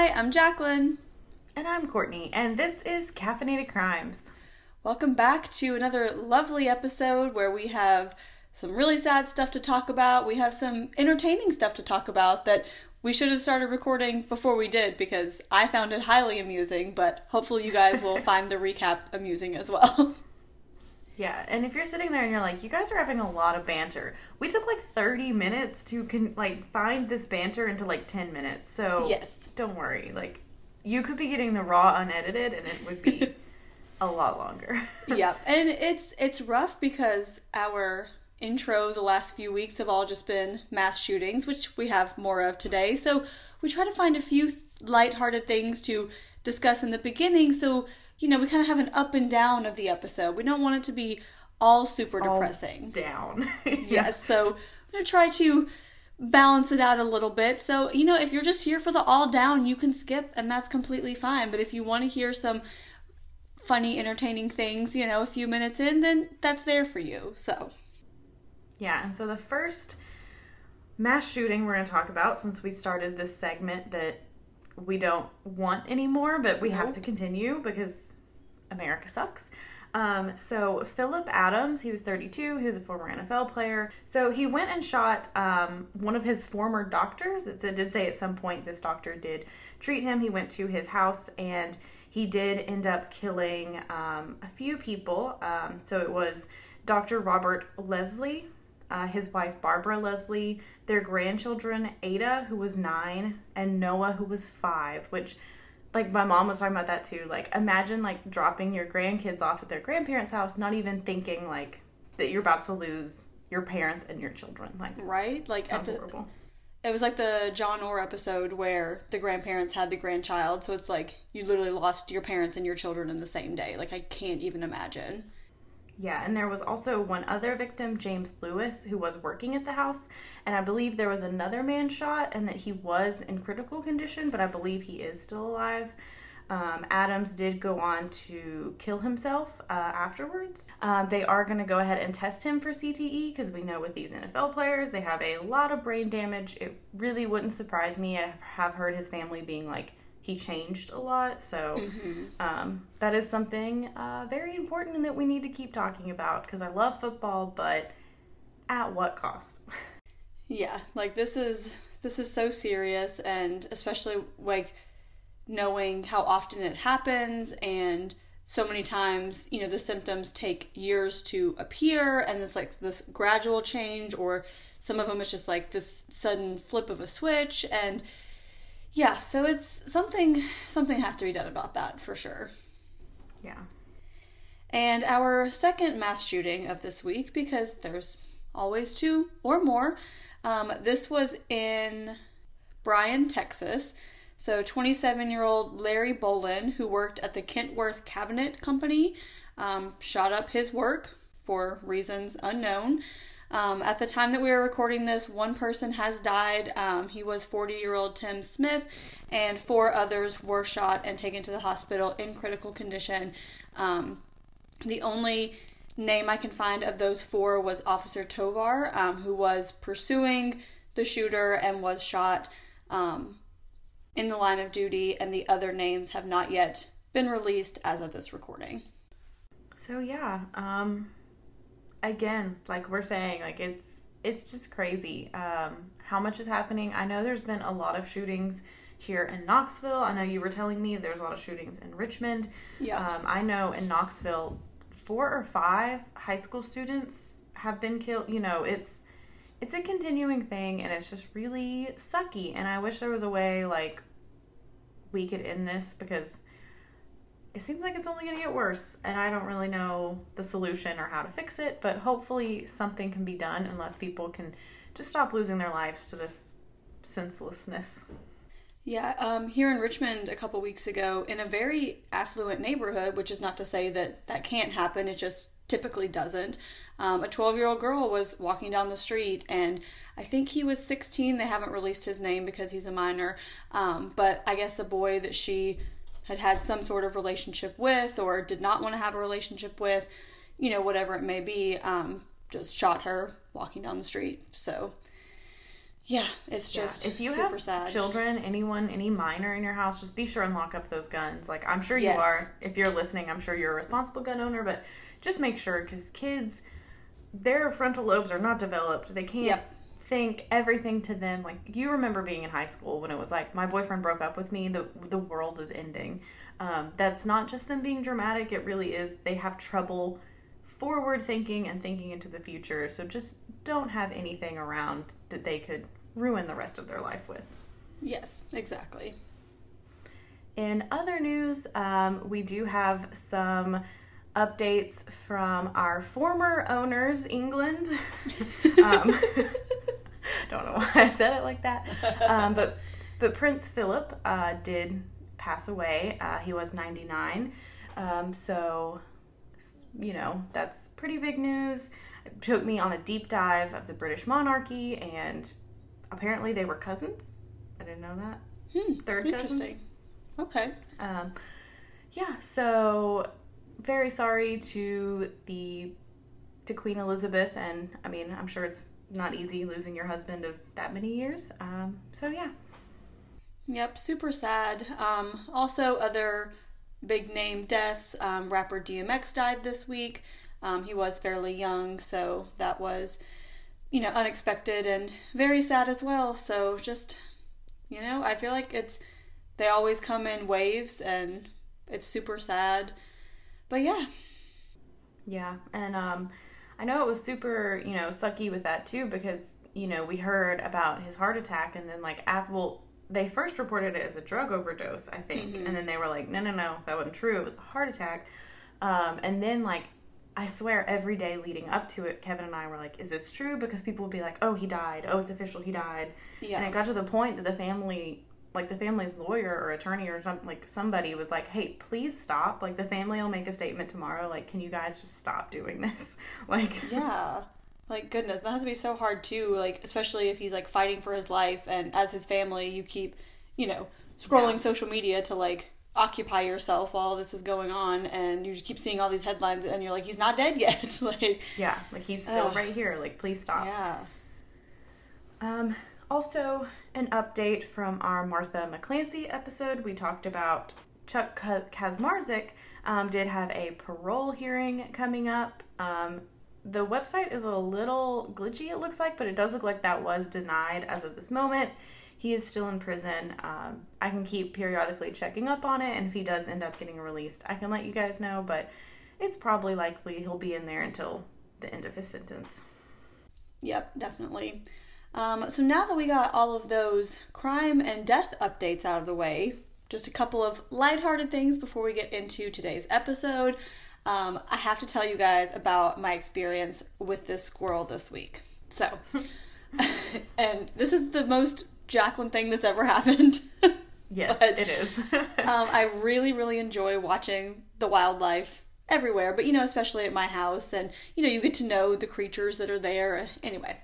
Hi, I'm Jaclyn. And I'm Courtney, and this is Caffeinated Crimes. Welcome back to another lovely episode where we have some really sad stuff to talk about. We have some entertaining stuff to talk about that we should have started recording before we did because I found it highly amusing, but hopefully you guys will find the recap amusing as well. Yeah, and if you're sitting there and you're like, you guys are having a lot of banter. We took like 30 minutes to find this banter into like 10 minutes. So yes, don't worry. Like, you could be getting the raw unedited and it would be a lot longer. Yeah, and it's rough because our intro the last few weeks have all just been mass shootings, which we have more of today. So we try to find a few lighthearted things to discuss in the beginning. So, you know, we kind of have an up and down of the episode. We don't want it to be all super depressing. Down. Yes, so I'm going to try to balance it out a little bit. So, you know, if you're just here for the all down, you can skip and that's completely fine. But if you want to hear some funny, entertaining things, you know, a few minutes in, then that's there for you. So, yeah, and so the first mass shooting we're going to talk about, since we started this segment that we don't want anymore, but we have to continue because America sucks. So Philip Adams, he was 32. He was a former NFL player. So he went and shot one of his former doctors. It did say at some point this doctor did treat him. He went to his house and he did end up killing a few people. So it was Dr. Robert Leslie, his wife Barbara Leslie, their grandchildren Ada, who was 9, and Noah, who was 5, which, like, my mom was talking about that too. Like, imagine, like, dropping your grandkids off at their grandparents' house, not even thinking, like, that you're about to lose your parents and your children. Like, right? Like, horrible. It was like the John Orr episode where the grandparents had the grandchild, so it's like you literally lost your parents and your children in the same day. Like, I can't even imagine. Yeah, and there was also one other victim, James Lewis, who was working at the house, and I believe there was another man shot and that he was in critical condition, but I believe he is still alive. Adams did go on to kill himself afterwards. They are going to go ahead and test him for CTE because we know with these NFL players, they have a lot of brain damage. It really wouldn't surprise me. I have heard his family being like, he changed a lot, so that is something very important and that we need to keep talking about because I love football, but at what cost? Yeah, like this is so serious, and especially like knowing how often it happens, and so many times, you know, the symptoms take years to appear, and it's like this gradual change, or some of them it's just like this sudden flip of a switch, and yeah, so it's something has to be done about that for sure. Yeah. And our second mass shooting of this week, because there's always 2 or more, this was in Bryan, Texas. So 27-year-old Larry Bolin, who worked at the Kentworth Cabinet Company, shot up his work for reasons unknown. At the time that we were recording this, one person has died. He was 40-year-old Tim Smith, and 4 others were shot and taken to the hospital in critical condition. The only name I can find of those 4 was Officer Tovar, who was pursuing the shooter and was shot in the line of duty, and the other names have not yet been released as of this recording. So yeah, again, like we're saying, like it's just crazy how much is happening. I know there's been a lot of shootings here in Knoxville. I know you were telling me there's a lot of shootings in Richmond. Yeah. I know in Knoxville 4 or 5 high school students have been killed. You know, it's a continuing thing, and it's just really sucky. And I wish there was a way like we could end this because it seems like it's only going to get worse, and I don't really know the solution or how to fix it, but hopefully something can be done unless people can just stop losing their lives to this senselessness. Yeah, here in Richmond a couple weeks ago, in a very affluent neighborhood, which is not to say that that can't happen, it just typically doesn't, a 12-year-old girl was walking down the street, and I think he was 16. They haven't released his name because he's a minor, but I guess a boy that she had some sort of relationship with or did not want to have a relationship with, you know, whatever it may be, just shot her walking down the street. So Yeah, it's just if you super have sad. Children, anyone, any minor in your house, just be sure and lock up those guns. Like, I'm sure you are. If you're listening, I'm sure you're a responsible gun owner, but just make sure, because kids, their frontal lobes are not developed. They can't think everything to them. Like, you remember being in high school when it was like, my boyfriend broke up with me, the world is ending. That's not just them being dramatic. It really is. They have trouble forward thinking and thinking into the future. So just don't have anything around that they could ruin the rest of their life with. Yes, exactly. In other news, we do have some updates from our former owners, England. Don't know why I said it like that. But Prince Philip did pass away. He was 99. So, that's pretty big news. It took me on a deep dive of the British monarchy, and apparently they were cousins. I didn't know that. Third interesting. Cousins. Okay. So very sorry to Queen Elizabeth, and I mean, I'm sure it's not easy losing your husband of that many years. So yeah. Yep, super sad. Also, other big name deaths. Rapper DMX died this week. He was fairly young, so that was, unexpected and very sad as well. So just, I feel like they always come in waves, and it's super sad. But yeah. Yeah, and I know it was super, sucky with that too, because, we heard about his heart attack, and then they first reported it as a drug overdose, I think. Mm-hmm. And then they were like, no, that wasn't true. It was a heart attack. And then, I swear every day leading up to it, Kevin and I were like, is this true? Because people would be like, oh, he died. Oh, it's official, he died. Yeah. And it got to the point that the family's lawyer or attorney or something, somebody was like, hey, please stop. The family will make a statement tomorrow. Can you guys just stop doing this? Yeah. Goodness, that has to be so hard too, especially if he's fighting for his life, and as his family you keep, scrolling social media to occupy yourself while this is going on, and you just keep seeing all these headlines, and you're like, he's not dead yet. He's still right here. Please stop. Yeah. Also, an update from our Martha McClancy episode. We talked about Chuck Kaczmarzyk did have a parole hearing coming up. The website is a little glitchy, it looks like, but it does look like that was denied as of this moment. He is still in prison. I can keep periodically checking up on it, and if he does end up getting released, I can let you guys know, but it's probably likely he'll be in there until the end of his sentence. Yep, definitely. So now that we got all of those crime and death updates out of the way, just a couple of lighthearted things before we get into today's episode. I have to tell you guys about my experience with this squirrel this week. So, and this is the most Jaclyn thing that's ever happened. Yes, but, it is. I really, really enjoy watching the wildlife everywhere, but especially at my house, and you get to know the creatures that are there. Anyway,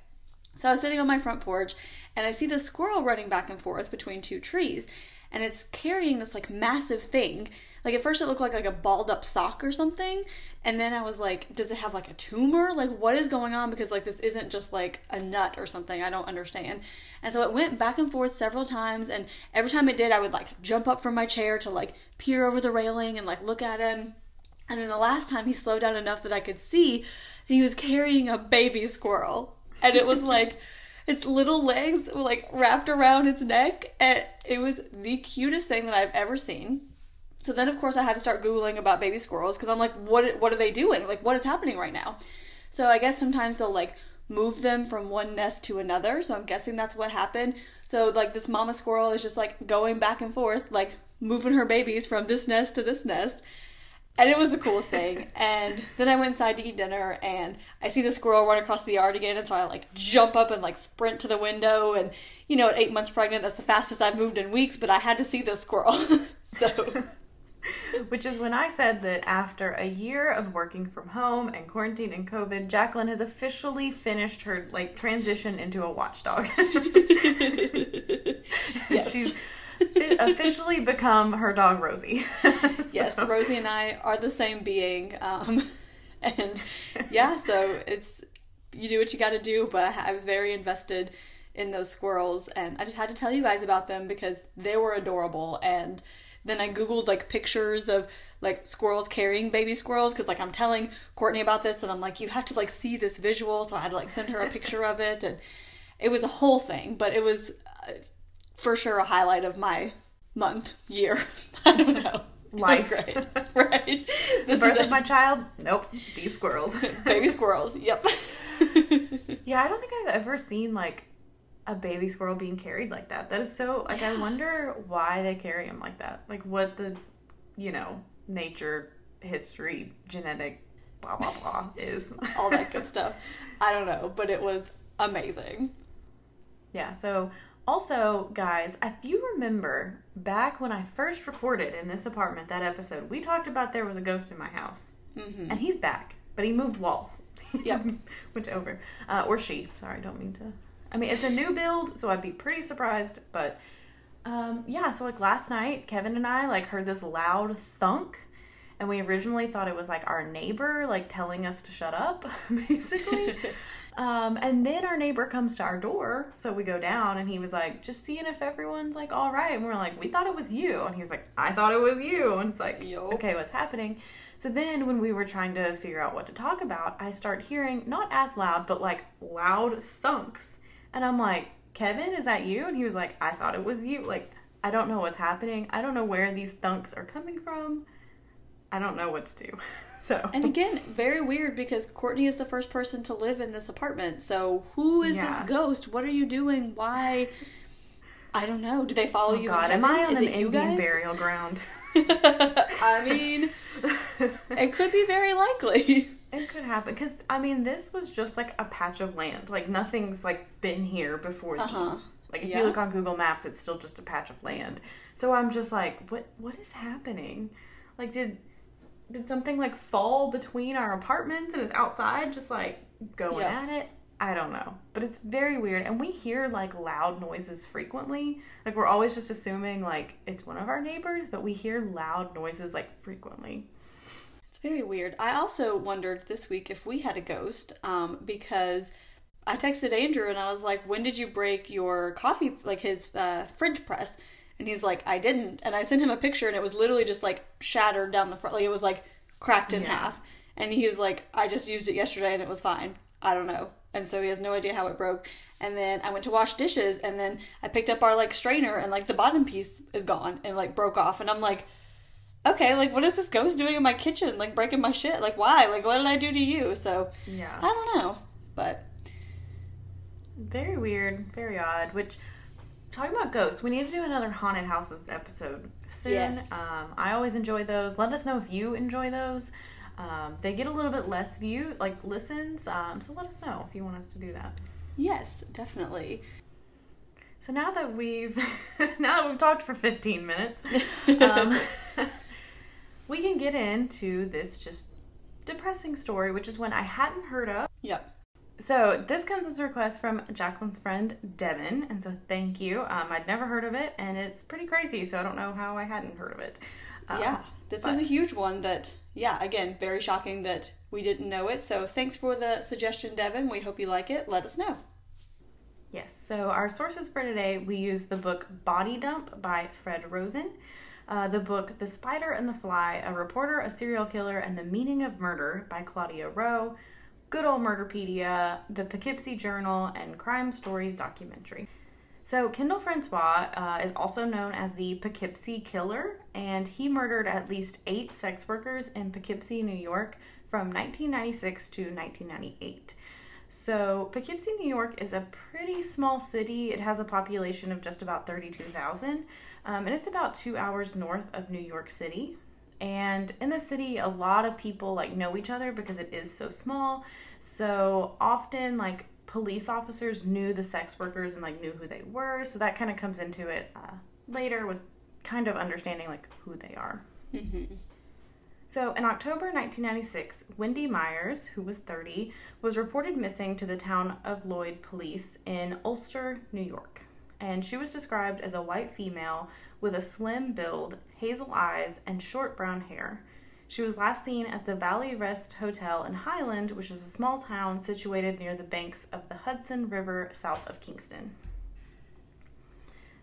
so I was sitting on my front porch, and I see this squirrel running back and forth between two trees. And it's carrying this massive thing. At first it looked like a balled up sock or something. And then I was like, does it have a tumor? What is going on? Because this isn't just a nut or something. I don't understand. And so it went back and forth several times. And every time it did, I would jump up from my chair to peer over the railing and look at him. And then the last time he slowed down enough that I could see he was carrying a baby squirrel. And it was its little legs were wrapped around its neck, and it was the cutest thing that I've ever seen. So then, of course, I had to start Googling about baby squirrels, because I'm like, what are they doing? What is happening right now? So I guess sometimes they'll move them from one nest to another, so I'm guessing that's what happened. So this mama squirrel is just going back and forth, moving her babies from this nest to this nest. And it was the coolest thing. And then I went inside to eat dinner, and I see the squirrel run across the yard again, and so I jump up and sprint to the window. And at 8 months pregnant, that's the fastest I've moved in weeks, but I had to see this squirrel. So, which is when I said that after a year of working from home and quarantine and COVID, Jaclyn has officially finished her transition into a watchdog. Yes. She's officially become her dog Rosie. Yes, Rosie and I are the same being. And yeah, so you do what you got to do, but I was very invested in those squirrels, and I just had to tell you guys about them because they were adorable. And then I Googled, like, pictures of, like, squirrels carrying baby squirrels, because, like, I'm telling Courtney about this, and I'm like, you have to, like, see this visual, so I had to, like, send her a picture of it, and it was a whole thing, but it was for sure a highlight of my month, year. I don't know. Life. It was great. Right. The birth of my child? Nope. These squirrels. Baby squirrels. Yep. Yeah, I don't think I've ever seen, like, a baby squirrel being carried like that. That is so, like, I wonder why they carry them like that. Like, what the, you know, nature, history, genetic, blah, blah, blah is. All that good stuff. I don't know, but it was amazing. Yeah, so also, guys, if you remember back when I first recorded in this apartment that episode, we talked about there was a ghost in my house. Mm-hmm. And he's back, but he moved walls. Yep. Went over. Or she. Sorry, don't mean to. I mean, it's a new build, so I'd be pretty surprised. But, yeah, so, like, last night, Kevin and I, like, heard this loud thunk. And we originally thought it was, like, our neighbor, like, telling us to shut up, basically. And then our neighbor comes to our door, so we go down, and he was like, just seeing if everyone's, like, all right. And we're like, we thought it was you. And he was like, I thought it was you. And it's like, Yo. Okay, what's happening? So then when we were trying to figure out what to talk about, I start hearing, not as loud, but, like, loud thunks. And I'm like, Kevin, is that you? And he was like, I thought it was you. Like, I don't know what's happening. I don't know where these thunks are coming from. I don't know what to do. So. And again, very weird because Courtney is the first person to live in this apartment. So who is this ghost? What are you doing? Why? I don't know. Do they follow you? God, am I on an Indian burial ground? I mean, it could be very likely. It could happen because I mean, this was just like a patch of land. Like nothing's like been here before these. Like if you look on Google Maps, it's still just a patch of land. So I'm just like, what is happening? Like, did something like fall between our apartments and is outside just like going at it? I don't know. But it's very weird. And we hear like loud noises frequently. Like we're always just assuming like it's one of our neighbors, but we hear loud noises like frequently. It's very weird. I also wondered this week if we had a ghost, because I texted Andrew and I was like, when did you break your coffee, like his French press? And he's like, I didn't. And I sent him a picture and it was literally just like shattered down the front. Like it was like cracked in half. And he was like, I just used it yesterday and it was fine. I don't know. And so he has no idea how it broke. And then I went to wash dishes and then I picked up our like strainer and like the bottom piece is gone and like broke off. And I'm like, okay, like what is this ghost doing in my kitchen? Like breaking my shit? Like why? Like what did I do to you? So I don't know. But very weird, very odd. Which, talking about ghosts, we need to do another haunted houses episode soon. Yes. I always enjoy those. Let us know if you enjoy those. They get a little bit less listens. So let us know if you want us to do that. Yes, definitely. So now that we've talked for 15 minutes, we can get into this just depressing story, which is one I hadn't heard of. Yep. So this comes as a request from Jaclyn's friend, Devin, and so thank you. I'd never heard of it, and it's pretty crazy, so I don't know how I hadn't heard of it. This is a huge one that, again, very shocking that we didn't know it, so thanks for the suggestion, Devin. We hope you like it. Let us know. Yes, so our sources for today, we use the book Body Dump by Fred Rosen, the book The Spider and the Fly, A Reporter, a Serial Killer, and the Meaning of Murder by Claudia Rowe, Good Old Murderpedia, the Poughkeepsie Journal, and Crime Stories documentary. So Kendall Francois is also known as the Poughkeepsie Killer, and he murdered at least 8 sex workers in Poughkeepsie, New York from 1996 to 1998. So Poughkeepsie, New York is a pretty small city. It has a population of just about 32,000, and it's about 2 hours north of New York City. And in the city, a lot of people like know each other because it is so small. So often like police officers knew the sex workers and like knew who they were. So that kind of comes into it later with kind of understanding like who they are. Mm-hmm. So in October 1996, Wendy Myers, who was 30, was reported missing to the town of Lloyd police in Ulster, New York. And she was described as a white female with a slim build, hazel eyes, and short brown hair. She was last seen at the Valley Rest Hotel in Highland, which is a small town situated near the banks of the Hudson River south of Kingston.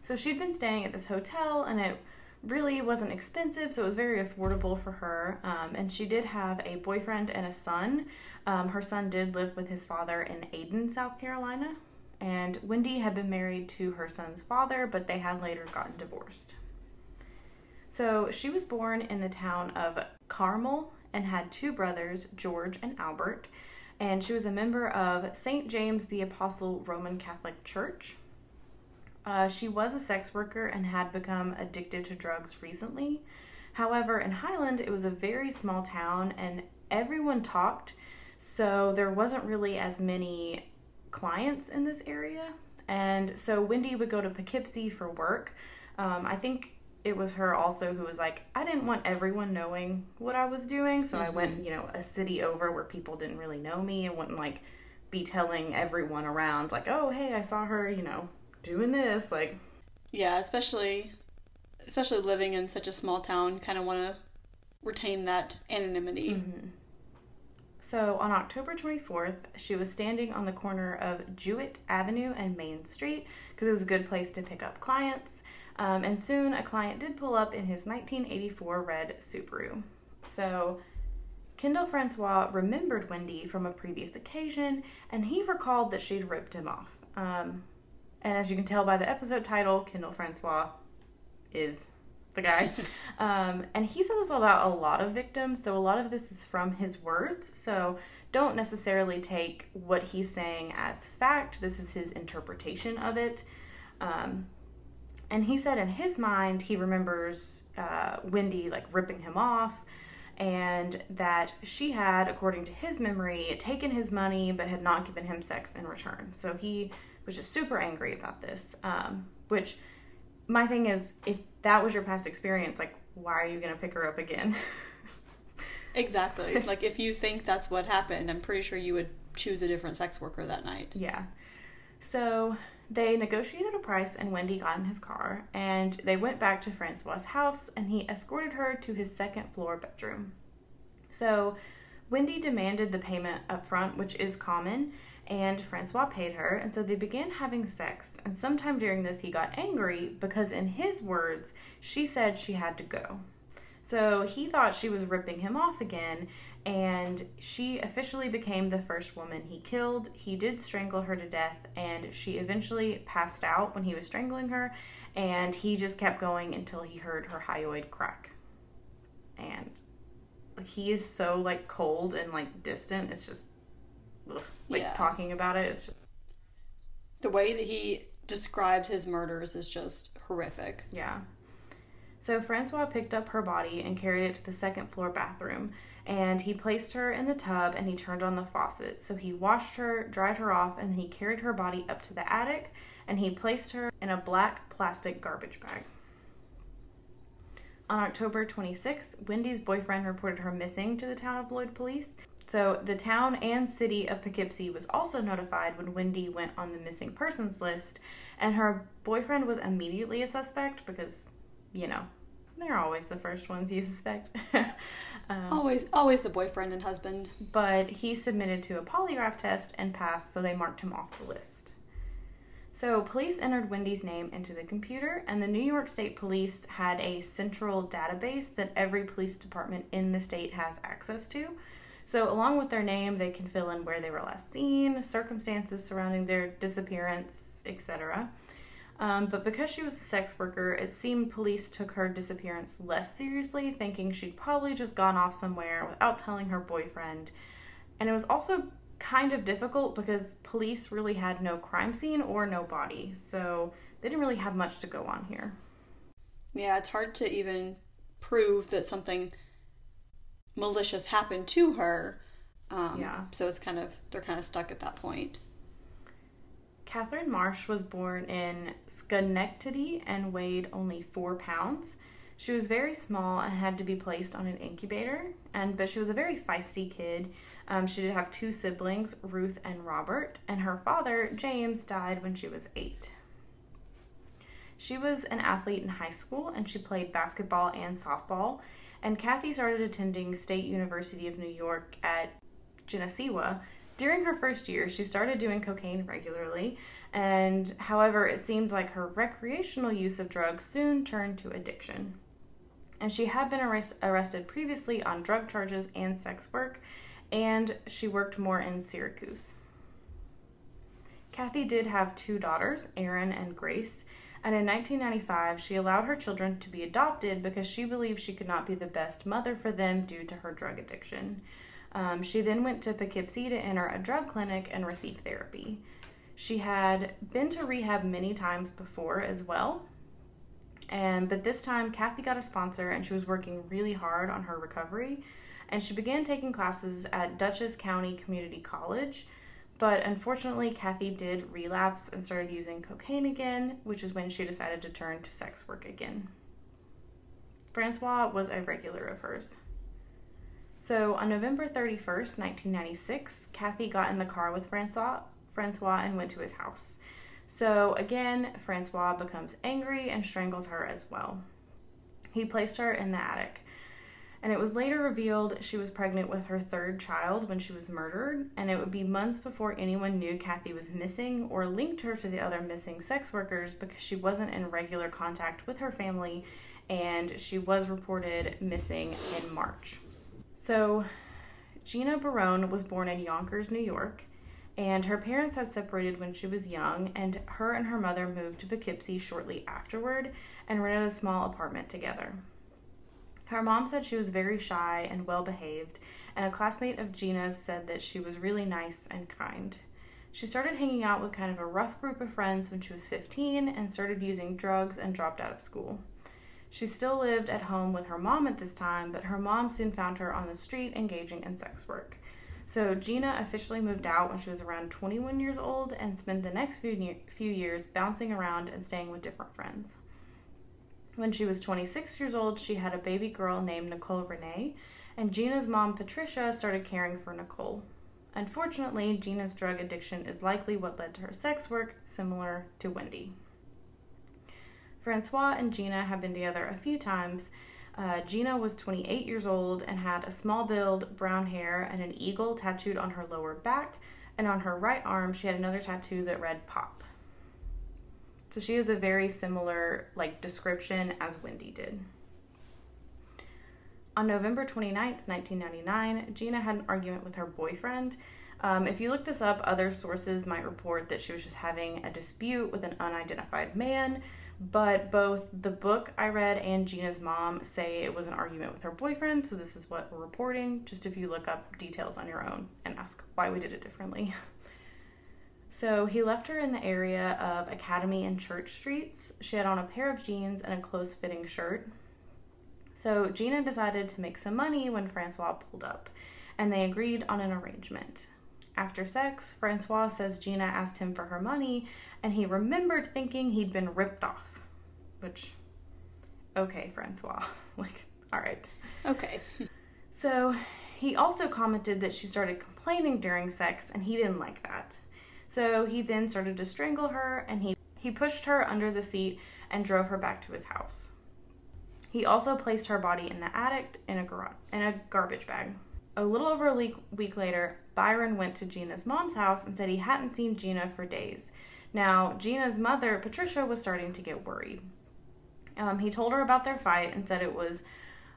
So she'd been staying at this hotel, and it really wasn't expensive, so it was very affordable for her. And she did have a boyfriend and a son. Her son did live with his father in Aden, South Carolina. And Wendy had been married to her son's father, but they had later gotten divorced. So she was born in the town of Carmel and had two brothers, George and Albert. And she was a member of St. James the Apostle Roman Catholic Church. She was a sex worker and had become addicted to drugs recently. However, in Highland, it was a very small town and everyone talked, so there wasn't really as many clients in this area. And so Wendy would go to Poughkeepsie for work. I think it was her also who was like, I didn't want everyone knowing what I was doing, so I went, a city over where people didn't really know me and wouldn't, be telling everyone around, oh, hey, I saw her, doing this, Yeah, especially living in such a small town, kind of want to retain that anonymity. Mm-hmm. So on October 24th, she was standing on the corner of Jewett Avenue and Main Street because it was a good place to pick up clients. And soon a client did pull up in his 1984 red Subaru. So Kendall Francois remembered Wendy from a previous occasion, and he recalled that she'd ripped him off. And as you can tell by the episode title, Kendall Francois is the guy. And he said this about a lot of victims, so a lot of this is from his words. So don't necessarily take what he's saying as fact. This is his interpretation of it. And he said in his mind, he remembers Wendy ripping him off, and that she had, according to his memory, taken his money but had not given him sex in return. So he was just super angry about this, which my thing is, if that was your past experience, why are you going to pick her up again? Exactly. If you think that's what happened, I'm pretty sure you would choose a different sex worker that night. Yeah. So they negotiated a price, and Wendy got in his car, and they went back to Francois' house, and he escorted her to his second floor bedroom. So Wendy demanded the payment up front, which is common, and Francois paid her, and so they began having sex. And sometime during this, he got angry because, in his words, she said she had to go. So he thought she was ripping him off again, and she officially became the first woman he killed. He did strangle her to death, and she eventually passed out when he was strangling her, and he just kept going until he heard her hyoid crack. And he is so cold and distant. It's just talking about it, it's just... The way that he describes his murders is just horrific. Yeah. So Francois picked up her body and carried it to the second floor bathroom, and he placed her in the tub and he turned on the faucet. So he washed her, dried her off, and then he carried her body up to the attic, and he placed her in a black plastic garbage bag. On October 26th, Wendy's boyfriend reported her missing to the town of Lloyd police. So the town and city of Poughkeepsie was also notified when Wendy went on the missing persons list, and her boyfriend was immediately a suspect because, they're always the first ones you suspect. Always the boyfriend and husband. But he submitted to a polygraph test and passed, so they marked him off the list. So police entered Wendy's name into the computer, and the New York State Police had a central database that every police department in the state has access to. So along with their name, they can fill in where they were last seen, circumstances surrounding their disappearance, etc. But because she was a sex worker, it seemed police took her disappearance less seriously, thinking she'd probably just gone off somewhere without telling her boyfriend. And it was also kind of difficult because police really had no crime scene or no body, so they didn't really have much to go on here. Yeah, it's hard to even prove that something malicious happened to her. So it's they're kind of stuck at that point. Catherine Marsh was born in Schenectady and weighed only 4 pounds. She was very small and had to be placed on an incubator, but she was a very feisty kid. She did have 2 siblings, Ruth and Robert, and her father, James, died when she was 8. She was an athlete in high school, and she played basketball and softball. And Kathy started attending State University of New York at Geneseo During her first year, she started doing cocaine regularly, and however, it seemed like her recreational use of drugs soon turned to addiction. And she had been arrested previously on drug charges and sex work, and she worked more in Syracuse. Kathy did have 2 daughters, Erin and Grace, and in 1995, she allowed her children to be adopted because she believed she could not be the best mother for them due to her drug addiction. She then went to Poughkeepsie to enter a drug clinic and receive therapy. She had been to rehab many times before as well, but this time Kathy got a sponsor and she was working really hard on her recovery, and she began taking classes at Dutchess County Community College. But unfortunately, Kathy did relapse and started using cocaine again, which is when she decided to turn to sex work again. Francois was a regular of hers. So on November 31st, 1996, Kathy got in the car with Francois and went to his house. So again, Francois becomes angry and strangled her as well. He placed her in the attic. And it was later revealed she was pregnant with her 3rd child when she was murdered, and it would be months before anyone knew Kathy was missing or linked her to the other missing sex workers because she wasn't in regular contact with her family, and she was reported missing in March. So, Gina Barone was born in Yonkers, New York, and her parents had separated when she was young, and her mother moved to Poughkeepsie shortly afterward and rented a small apartment together. Her mom said she was very shy and well-behaved, and a classmate of Gina's said that she was really nice and kind. She started hanging out with kind of a rough group of friends when she was 15 and started using drugs and dropped out of school. She still lived at home with her mom at this time, but her mom soon found her on the street engaging in sex work. So Gina officially moved out when she was around 21 years old and spent the next few years bouncing around and staying with different friends. When she was 26 years old, she had a baby girl named Nicole Renee, and Gina's mom, Patricia, started caring for Nicole. Unfortunately, Gina's drug addiction is likely what led to her sex work, similar to Wendy. Francois and Gina have been together a few times. Gina was 28 years old and had a small build, brown hair, and an eagle tattooed on her lower back, and on her right arm she had another tattoo that read Pop. So she has a very similar description as Wendy did. On November 29th, 1999, Gina had an argument with her boyfriend. If you look this up, other sources might report that she was just having a dispute with an unidentified man, but both the book I read and Gina's mom say it was an argument with her boyfriend, so this is what we're reporting, just if you look up details on your own and ask why we did it differently. So he left her in the area of Academy and Church Streets. She had on a pair of jeans and a close-fitting shirt. So Gina decided to make some money when Francois pulled up, and they agreed on an arrangement. After sex, Francois says Gina asked him for her money, and he remembered thinking he'd been ripped off. Which, okay, Francois. All right. Okay. So he also commented that she started complaining during sex, and he didn't like that. So he then started to strangle her, and he pushed her under the seat and drove her back to his house. He also placed her body in the attic in a garbage bag. A little over a week later, Byron went to Gina's mom's house and said he hadn't seen Gina for days. Now, Gina's mother, Patricia, was starting to get worried. He told her about their fight and said it was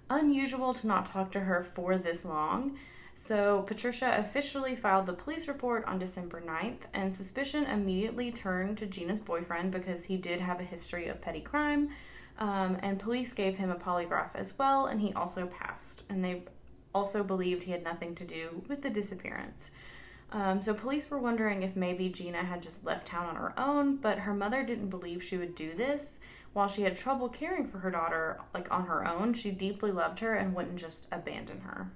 unusual to not talk to her for this long. So Patricia officially filed the police report on December 9th, and suspicion immediately turned to Gina's boyfriend because he did have a history of petty crime, and police gave him a polygraph as well, and he also passed. And they also believed he had nothing to do with the disappearance. So police were wondering if maybe Gina had just left town on her own, but her mother didn't believe she would do this. While she had trouble caring for her daughter, on her own, she deeply loved her and wouldn't just abandon her.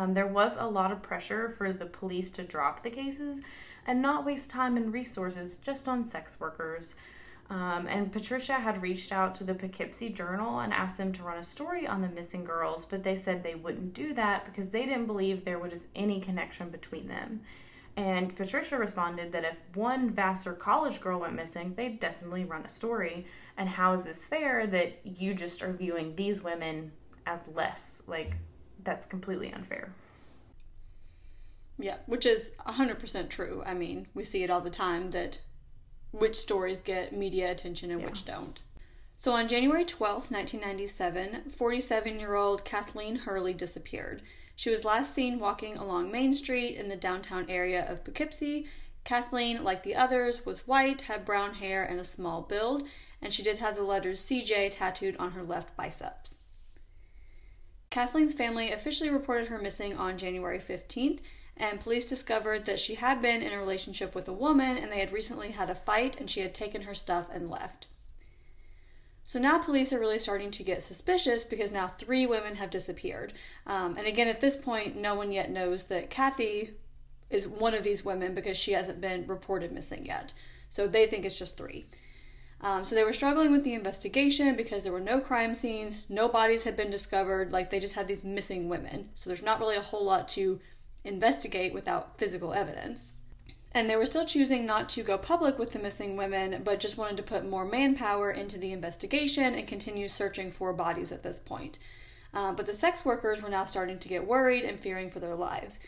There was a lot of pressure for the police to drop the cases and not waste time and resources just on sex workers. And Patricia had reached out to the Poughkeepsie Journal and asked them to run a story on the missing girls, but they said they wouldn't do that because they didn't believe there was any connection between them. And Patricia responded that if one Vassar College girl went missing, they'd definitely run a story. And how is this fair that you just are viewing these women as less? That's completely unfair. Yeah, which is 100% true. I mean, we see it all the time that which stories get media attention and which don't. So on January 12th, 1997, 47-year-old Kathleen Hurley disappeared. She was last seen walking along Main Street in the downtown area of Poughkeepsie. Kathleen, like the others, was white, had brown hair, and a small build, and she did have the letters CJ tattooed on her left biceps. Kathleen's family officially reported her missing on January 15th, and police discovered that she had been in a relationship with a woman, and they had recently had a fight, and she had taken her stuff and left. So now police are really starting to get suspicious because now 3 women have disappeared. And again, at this point, no one yet knows that Kathy is one of these women because she hasn't been reported missing yet. So they think it's just 3. So they were struggling with the investigation because there were no crime scenes, no bodies had been discovered, like they just had these missing women. So there's not really a whole lot to investigate without physical evidence. And they were still choosing not to go public with the missing women, but just wanted to put more manpower into the investigation and continue searching for bodies at this point. But the sex workers were now starting to get worried and fearing for their lives.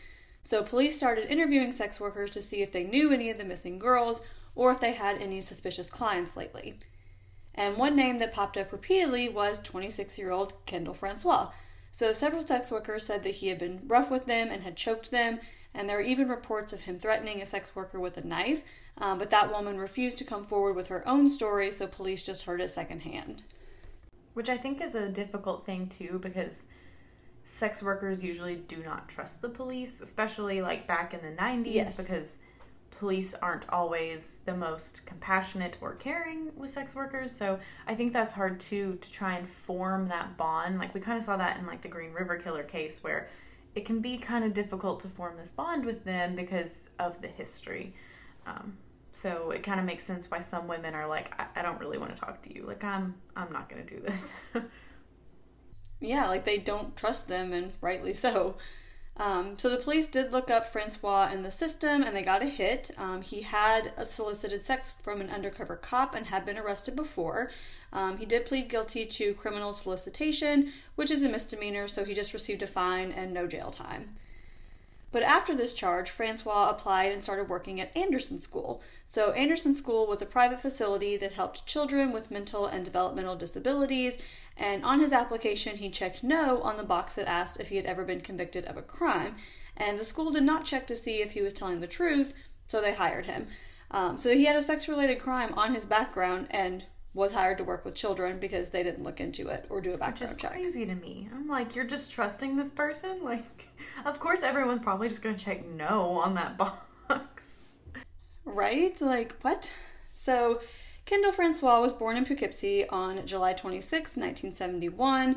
So police started interviewing sex workers to see if they knew any of the missing girls or if they had any suspicious clients lately. And one name that popped up repeatedly was 26-year-old Kendall Francois. So several sex workers said that he had been rough with them and had choked them, and there were even reports of him threatening a sex worker with a knife, but that woman refused to come forward with her own story, so police just heard it secondhand. Which I think is a difficult thing, too, because sex workers usually do not trust the police, especially like back in the 90s, Yes. Because police aren't always the most compassionate or caring with sex workers, so I think that's hard, too, to try and form that bond. Like, we kind of saw that in, like, the Green River Killer case, where it can be kind of difficult to form this bond with them because of the history. So it kind of makes sense why some women are like, I don't really want to talk to you. Like, I'm not going to do this. Yeah, like they don't trust them, and rightly so. So the police did look up Francois in the system, and they got a hit. He had solicited sex from an undercover cop and had been arrested before. He did plead guilty to criminal solicitation, which is a misdemeanor, so he just received a fine and no jail time. But after this charge, Francois applied and started working at Anderson School. So Anderson School was a private facility that helped children with mental and developmental disabilities, and on his application he checked no on the box that asked if he had ever been convicted of a crime. And the school did not check to see if he was telling the truth, so they hired him. So he had a sex-related crime on his background and was hired to work with children because they didn't look into it or do a background check. Which is crazy to me. I'm like, you're just trusting this person? Like, of course everyone's probably just going to check no on that box. Right? Like, what? So, Kendall Francois was born in Poughkeepsie on July 26, 1971.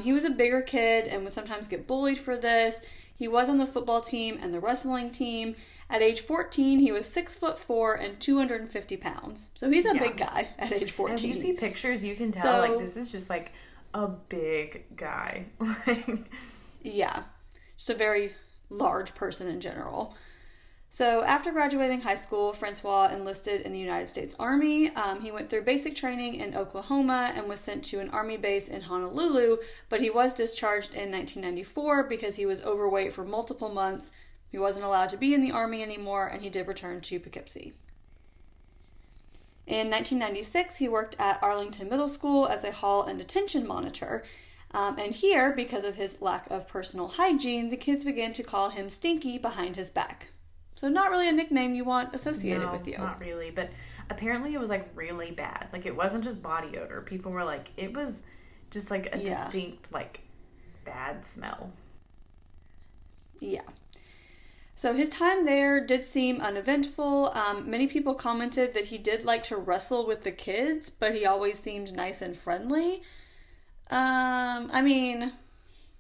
He was a bigger kid and would sometimes get bullied for this. He was on the football team and the wrestling team. At age 14, he was 6'4" and 250 pounds. So he's a big guy at age 14. If you see pictures, you can tell, like, this is just, like, a big guy. Yeah. Just a very large person in general. So after graduating high school, Francois enlisted in the United States Army. He went through basic training in Oklahoma and was sent to an Army base in Honolulu, but he was discharged in 1994 because he was overweight for multiple months. He wasn't allowed to be in the Army anymore, and he did return to Poughkeepsie. In 1996, he worked at Arlington Middle School as a hall and detention monitor. And here, because of his lack of personal hygiene, the kids began to call him Stinky behind his back. So not really a nickname you want associated with you. No, not really. But apparently it was, like, really bad. Like, it wasn't just body odor. People were like, it was just, like, a distinct, like, bad smell. Yeah. So his time there did seem uneventful. Many people commented that he did like to wrestle with the kids, but he always seemed nice and friendly. I mean,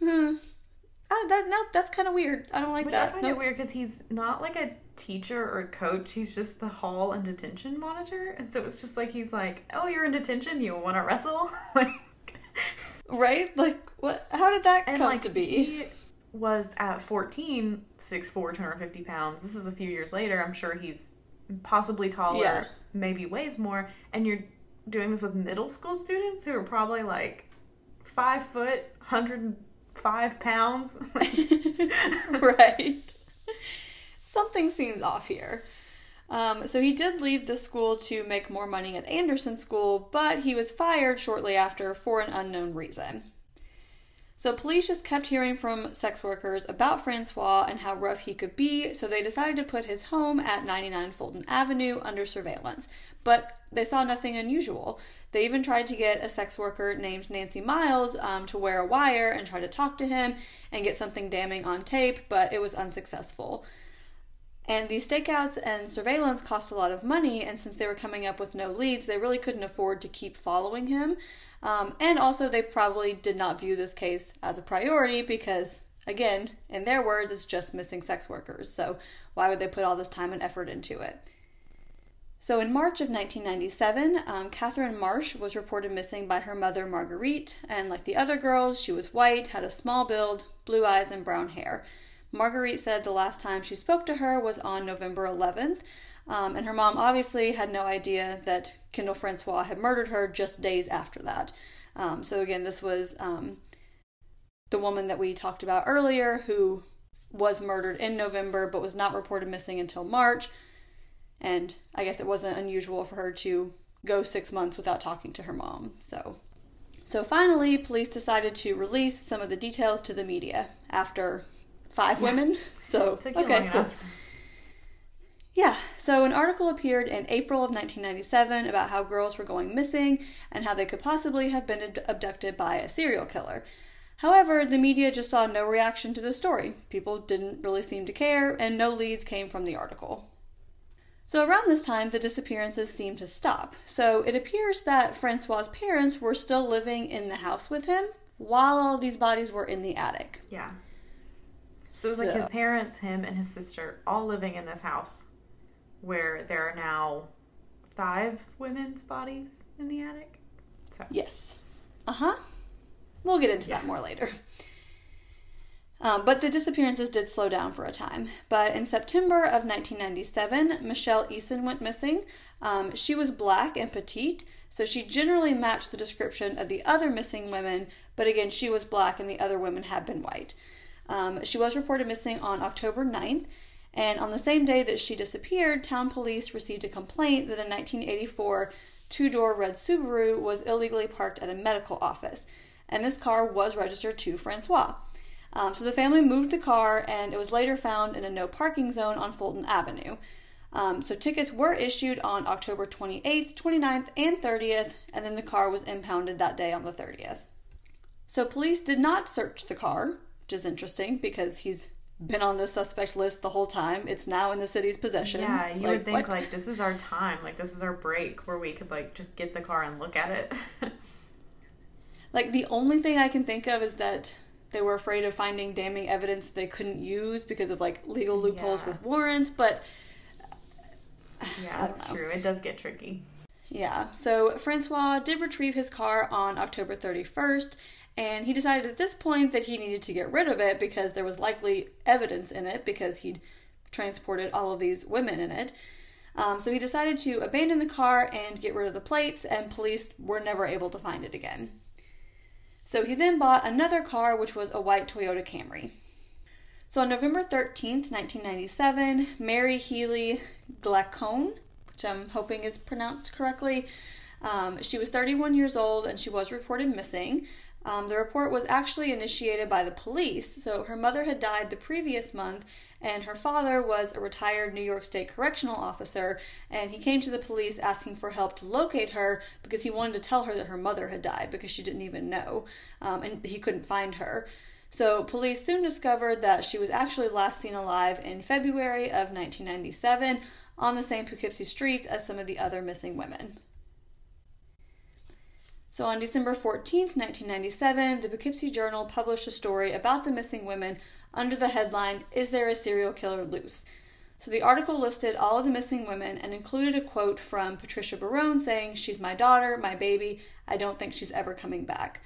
that's kind of weird. I don't like that. I find it weird because he's not like a teacher or a coach. He's just the hall and detention monitor. And so it's just like, he's like, oh, you're in detention? You want to wrestle? Like, right? Like, what? How did that come like, to be? He was at 14, 6'4", 250 pounds. This is a few years later. I'm sure he's possibly taller, maybe weighs more. And you're doing this with middle school students who are probably like 5 foot, 105 pounds. Right. something seems off here. So he did leave the school to make more money at Anderson School, but he was fired shortly after for an unknown reason. So police just kept hearing from sex workers about Francois and how rough he could be, so they decided to put his home at 99 Fulton Avenue under surveillance. But they saw nothing unusual. They even tried to get a sex worker named Nancy Miles to wear a wire and try to talk to him and get something damning on tape, but it was unsuccessful. And these stakeouts and surveillance cost a lot of money, and since they were coming up with no leads, they really couldn't afford to keep following him. And also, they probably did not view this case as a priority because, again, in their words, it's just missing sex workers. So why would they put all this time and effort into it? So in March of 1997, Catherine Marsh was reported missing by her mother, Marguerite. And like the other girls, she was white, had a small build, blue eyes, and brown hair. Marguerite said the last time she spoke to her was on November 11th. And her mom obviously had no idea that Kendall Francois had murdered her just days after that. So again, this was the woman that we talked about earlier who was murdered in November but was not reported missing until March. And I guess it wasn't unusual for her to go 6 months without talking to her mom. So finally, police decided to release some of the details to the media after 5 women. So, okay, cool. Yeah, so an article appeared in April of 1997 about how girls were going missing and how they could possibly have been abducted by a serial killer. However, the media just saw no reaction to the story. People didn't really seem to care, and no leads came from the article. So around this time, the disappearances seemed to stop. So it appears that Francois's parents were still living in the house with him while all these bodies were in the attic. Yeah. So it was like his parents, him, and his sister all living in this house where there are now 5 women's bodies in the attic. So. Yes. We'll get into that more later. But the disappearances did slow down for a time. But in September of 1997, Michelle Eason went missing. She was black and petite, so she generally matched the description of the other missing women, but again, she was black and the other women had been white. She was reported missing on October 9th, and on the same day that she disappeared, town police received a complaint that a 1984 two-door red Subaru was illegally parked at a medical office, and this car was registered to Francois. So the family moved the car, and it was later found in a no parking zone on Fulton Avenue. So tickets were issued on October 28th, 29th, and 30th, and then the car was impounded that day on the 30th. So police did not search the car, which is interesting because he's been on the suspect list the whole time. It's now in the city's possession. Yeah, you would think, like, this is our time. Like, this is our break where we could, like, just get the car and look at it. Like, the only thing I can think of is that they were afraid of finding damning evidence that they couldn't use because of, like, legal loopholes with warrants, but yeah, that's true. It does get tricky. Yeah, so Francois did retrieve his car on October 31st, and he decided at this point that he needed to get rid of it because there was likely evidence in it because he'd transported all of these women in it. So he decided to abandon the car and get rid of the plates, and police were never able to find it again. So he then bought another car, which was a white Toyota Camry. So on November 13th, 1997, Mary Healy Glacone, which I'm hoping is pronounced correctly, she was 31 years old and she was reported missing. The report was actually initiated by the police. So her mother had died the previous month, and her father was a retired New York State correctional officer, and he came to the police asking for help to locate her because he wanted to tell her that her mother had died because she didn't even know, and he couldn't find her. So police soon discovered that she was actually last seen alive in February of 1997 on the same Poughkeepsie streets as some of the other missing women. So on December 14th, 1997, the Poughkeepsie Journal published a story about the missing women under the headline, "Is There a Serial Killer Loose?" So the article listed all of the missing women and included a quote from Patricia Barone saying, "She's my daughter, my baby. I don't think she's ever coming back."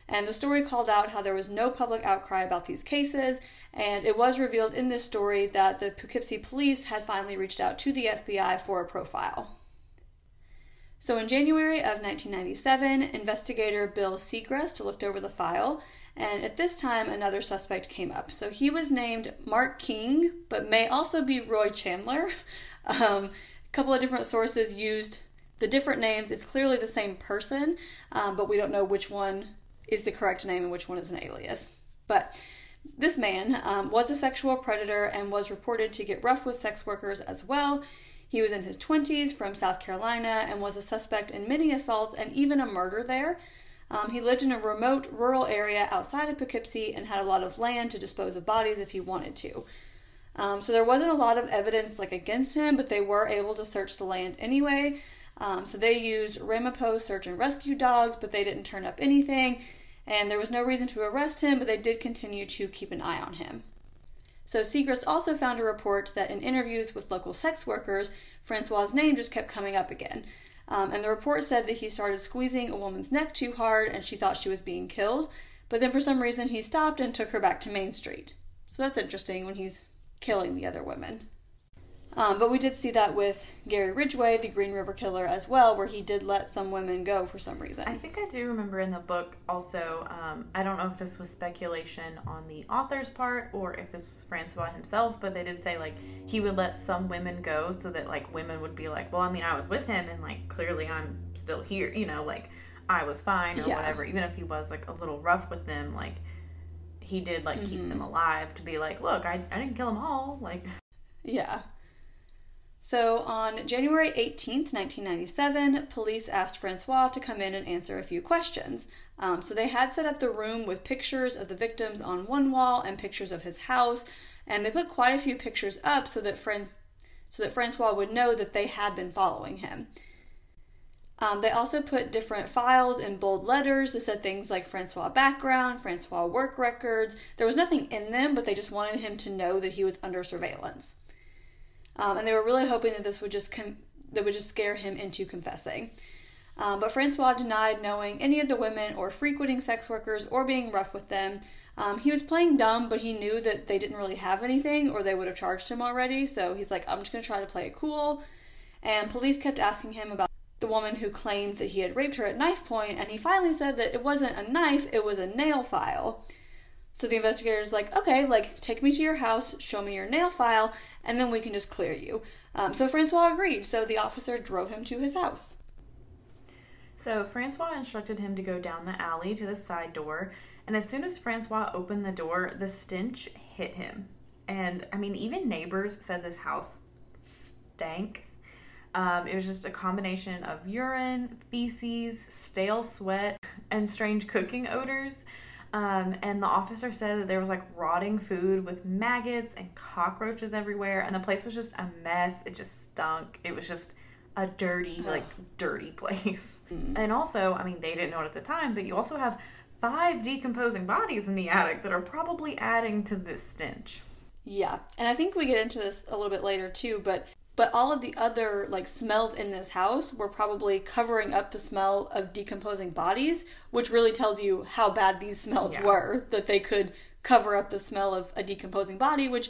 And the story called out how there was no public outcry about these cases, and it was revealed in this story that the Poughkeepsie police had finally reached out to the FBI for a profile. So in January of 1997, investigator Bill Segrest looked over the file, and at this time another suspect came up. So he was named Mark King, but may also be Roy Chandler. A couple of different sources used the different names. It's clearly the same person, but we don't know which one is the correct name and which one is an alias. But this man was a sexual predator and was reported to get rough with sex workers as well. He was in his 20s, from South Carolina, and was a suspect in many assaults and even a murder there. He lived in a remote rural area outside of Poughkeepsie and had a lot of land to dispose of bodies if he wanted to. So there wasn't a lot of evidence against him, but they were able to search the land anyway. So they used Ramapo search and rescue dogs, but they didn't turn up anything. And there was no reason to arrest him, but they did continue to keep an eye on him. So Segrest also found a report that in interviews with local sex workers, Francois' name just kept coming up again. And the report said that he started squeezing a woman's neck too hard and she thought she was being killed. But then for some reason he stopped and took her back to Main Street. So that's interesting when he's killing the other women. But we did see that with Gary Ridgway, the Green River Killer, as well, where he did let some women go for some reason. I think I do remember in the book also, I don't know if this was speculation on the author's part or if this was Francois himself, but they did say, he would let some women go so that, women would be like, well, I mean, I was with him and, clearly I'm still here, I was fine or whatever. Even if he was, a little rough with them, he did, keep them alive to be like, look, I didn't kill them all, Yeah. So on January 18th, 1997, police asked Francois to come in and answer a few questions. So they had set up the room with pictures of the victims on one wall and pictures of his house, and they put quite a few pictures up so that Francois would know that they had been following him. They also put different files in bold letters that said things like Francois background, Francois work records. There was nothing in them, but they just wanted him to know that he was under surveillance. And they were really hoping that this would just scare him into confessing. But Francois denied knowing any of the women or frequenting sex workers or being rough with them. He was playing dumb, but he knew that they didn't really have anything or they would have charged him already. So he's like, I'm just going to try to play it cool. And police kept asking him about the woman who claimed that he had raped her at knife point. And he finally said that it wasn't a knife, it was a nail file. So the investigator's like, okay, take me to your house, show me your nail file, and then we can just clear you. So Francois agreed, so the officer drove him to his house. So Francois instructed him to go down the alley to the side door, and as soon as Francois opened the door, the stench hit him. And, even neighbors said this house stank. It was just a combination of urine, feces, stale sweat, and strange cooking odors. And the officer said that there was rotting food with maggots and cockroaches everywhere, and the place was just a mess. It just stunk. It was just a dirty, dirty place. And also, they didn't know it at the time, but you also have 5 decomposing bodies in the attic that are probably adding to this stench. Yeah, and I think we get into this a little bit later too, but all of the other smells in this house were probably covering up the smell of decomposing bodies, which really tells you how bad these smells were, that they could cover up the smell of a decomposing body, which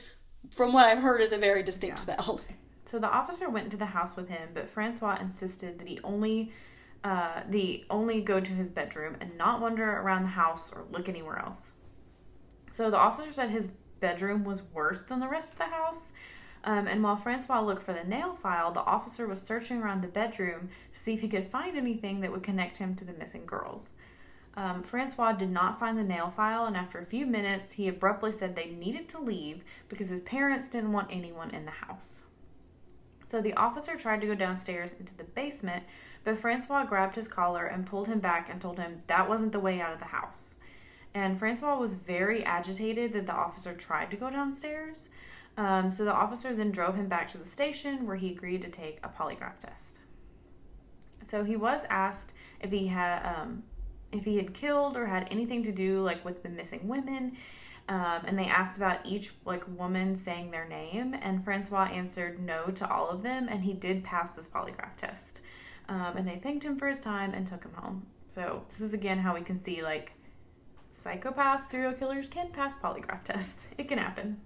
from what I've heard is a very distinct smell. So the officer went into the house with him, but Francois insisted that he only go to his bedroom and not wander around the house or look anywhere else. So the officer said his bedroom was worse than the rest of the house. And while Francois looked for the nail file, the officer was searching around the bedroom to see if he could find anything that would connect him to the missing girls. Francois did not find the nail file, and after a few minutes, he abruptly said they needed to leave because his parents didn't want anyone in the house. So the officer tried to go downstairs into the basement, but Francois grabbed his collar and pulled him back and told him that wasn't the way out of the house. And Francois was very agitated that the officer tried to go downstairs. So the officer then drove him back to the station where he agreed to take a polygraph test. So he was asked if he had killed or had anything to do with the missing women, and they asked about each woman saying their name, and Francois answered no to all of them, and he did pass this polygraph test. And they thanked him for his time and took him home. So this is again how we can see psychopaths, serial killers can pass polygraph tests. It can happen.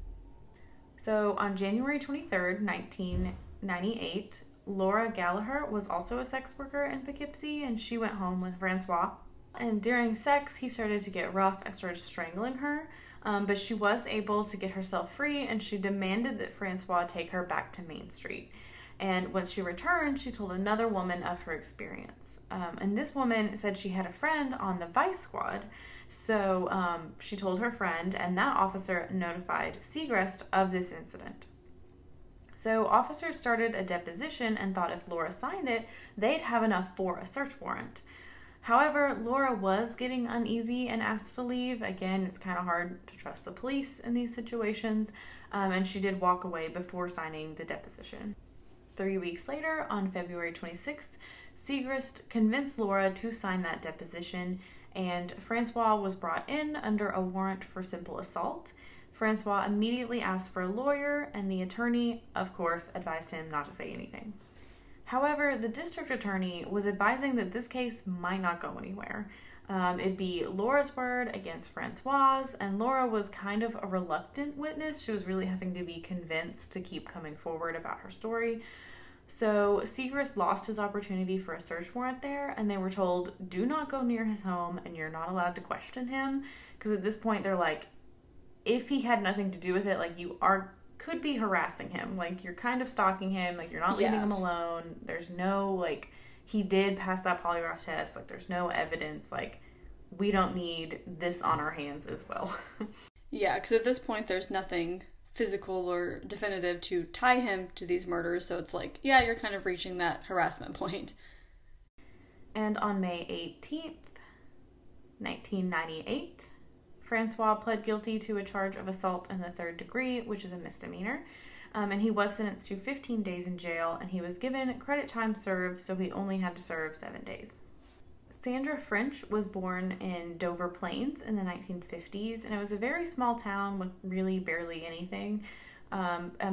So on January 23rd, 1998, Laura Gallaher was also a sex worker in Poughkeepsie, and she went home with Francois. And during sex, he started to get rough and started strangling her, but she was able to get herself free, and she demanded that Francois take her back to Main Street. And when she returned, she told another woman of her experience. And this woman said she had a friend on the Vice Squad, so she told her friend, and that officer notified Segrest of this incident. So officers started a deposition and thought if Laura signed it, they'd have enough for a search warrant. However, Laura was getting uneasy and asked to leave. Again, it's kind of hard to trust the police in these situations, and she did walk away before signing the deposition. 3 weeks later, on February 26th, Segrest convinced Laura to sign that deposition, and Francois was brought in under a warrant for simple assault. Francois immediately asked for a lawyer, and the attorney, of course, advised him not to say anything. However, the district attorney was advising that this case might not go anywhere. It'd be Laura's word against Francois's, and Laura was kind of a reluctant witness. She was really having to be convinced to keep coming forward about her story. So Segrest lost his opportunity for a search warrant there, and they were told, do not go near his home, and you're not allowed to question him, because at this point they're like, if he had nothing to do with it, like, you could be harassing him, like, you're kind of stalking him, like, you're not leaving him alone, there's no, like, he did pass that polygraph test, like, there's no evidence, like, we don't need this on our hands as well. Yeah, because at this point there's nothing physical or definitive to tie him to these murders, so it's like, yeah, you're kind of reaching that harassment point. And on May 18th, 1998, Francois pled guilty to a charge of assault in the third degree, which is a misdemeanor, and he was sentenced to 15 days in jail, and he was given credit time served, so he only had to serve 7 days. Sandra French was born in Dover Plains in the 1950s, and it was a very small town with really barely anything.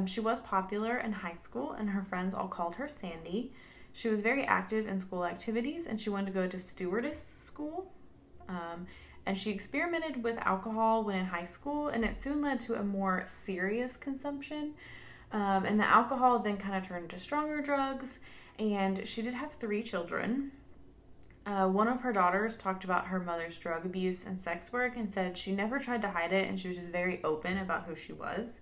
She was popular in high school, and her friends all called her Sandy. She was very active in school activities, and she wanted to go to stewardess school. And she experimented with alcohol when in high school, and it soon led to a more serious consumption. And the alcohol then kind of turned to stronger drugs, and she did have 3 children. One of her daughters talked about her mother's drug abuse and sex work and said she never tried to hide it, and she was just very open about who she was.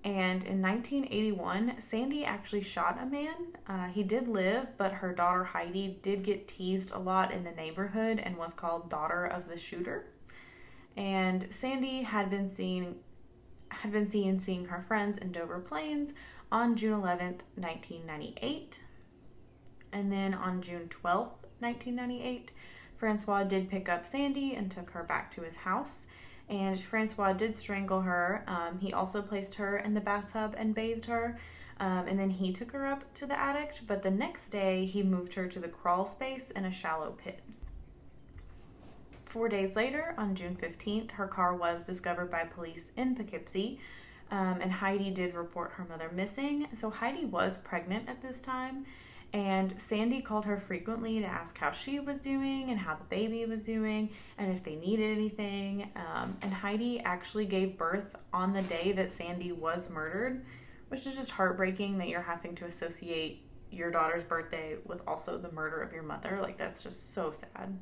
And in 1981, Sandy actually shot a man. He did live, but her daughter Heidi did get teased a lot in the neighborhood and was called daughter of the shooter. And Sandy had been seen seeing her friends in Dover Plains on June 11th, 1998. And then on June 12th, 1998, Francois did pick up Sandy and took her back to his house. And Francois did strangle her. He also placed her in the bathtub and bathed her. And then he took her up to the attic. But the next day, he moved her to the crawl space in a shallow pit. 4 days later, on June 15th, her car was discovered by police in Poughkeepsie. And Heidi did report her mother missing. So Heidi was pregnant at this time. And Sandy called her frequently to ask how she was doing and how the baby was doing and if they needed anything. And Heidi actually gave birth on the day that Sandy was murdered, which is just heartbreaking that you're having to associate your daughter's birthday with also the murder of your mother. Like, that's just so sad.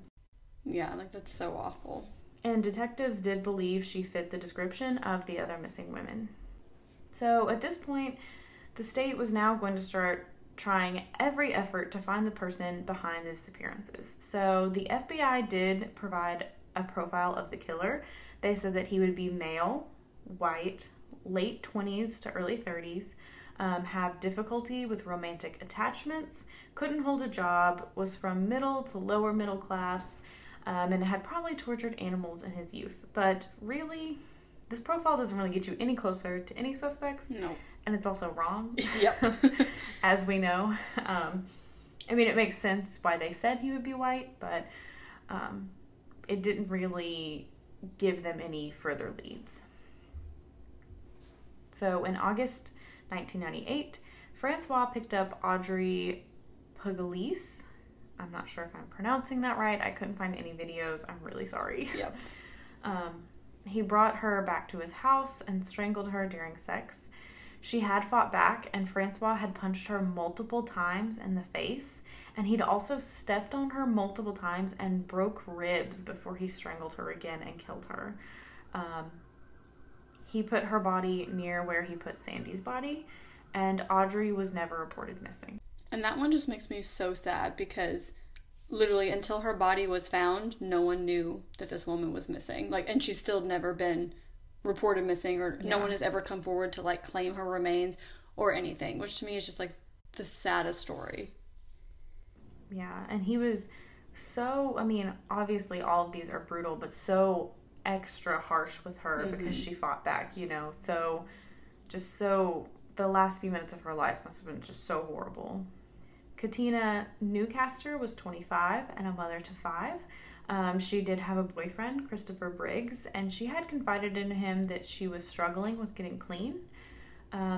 Yeah, like, that's so awful. And detectives did believe she fit the description of the other missing women. So at this point, the state was now going to start trying every effort to find the person behind the disappearances. So the FBI did provide a profile of the killer. They said that he would be male, white, late 20s to early 30s, have difficulty with romantic attachments, couldn't hold a job, was from middle to lower middle class, and had probably tortured animals in his youth. But really, this profile doesn't really get you any closer to any suspects. No. And it's also wrong. Yep. As we know. I mean, it makes sense why they said he would be white, but it didn't really give them any further leads. So in August 1998, Francois picked up Audrey Pugliese. I'm not sure if I'm pronouncing that right. I couldn't find any videos. I'm really sorry. Yep. He brought her back to his house and strangled her during sex. She had fought back, and Francois had punched her multiple times in the face, and he'd also stepped on her multiple times and broke ribs before he strangled her again and killed her. He put her body near where he put Sandy's body, and Audrey was never reported missing. And that one just makes me so sad because literally until her body was found, no one knew that this woman was missing. Like, and she's still never been reported missing, or no one has ever come forward to like claim her remains or anything, which to me is just like the saddest story. Yeah, and he was so, I mean, obviously all of these are brutal, but so extra harsh with her because she fought back, you know, so the last few minutes of her life must have been just so horrible. Katina Newcaster was 25 and a mother to 5. She did have a boyfriend, Christopher Briggs, and she had confided in him that she was struggling with getting clean.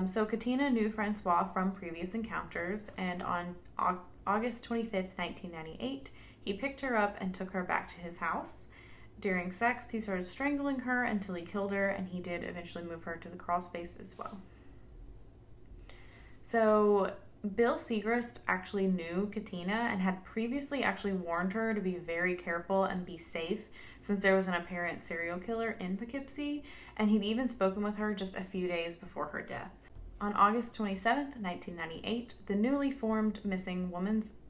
So Katina knew Francois from previous encounters, and on August 25th, 1998, he picked her up and took her back to his house. During sex, he started strangling her until he killed her, and he did eventually move her to the crawl space as well. So Bill Segrist actually knew Katina and had previously actually warned her to be very careful and be safe since there was an apparent serial killer in Poughkeepsie, and he'd even spoken with her just a few days before her death. On August 27th, 1998, the newly formed Missing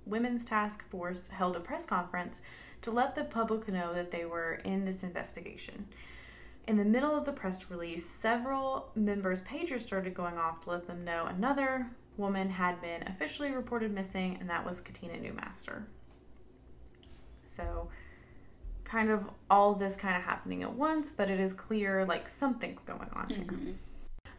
Women's Task Force held a press conference to let the public know that they were in this investigation. In the middle of the press release, several members' pagers started going off to let them know another woman had been officially reported missing, and that was Katina Newcaster. So, kind of all this kind of happening at once, but it is clear, like, something's going on here.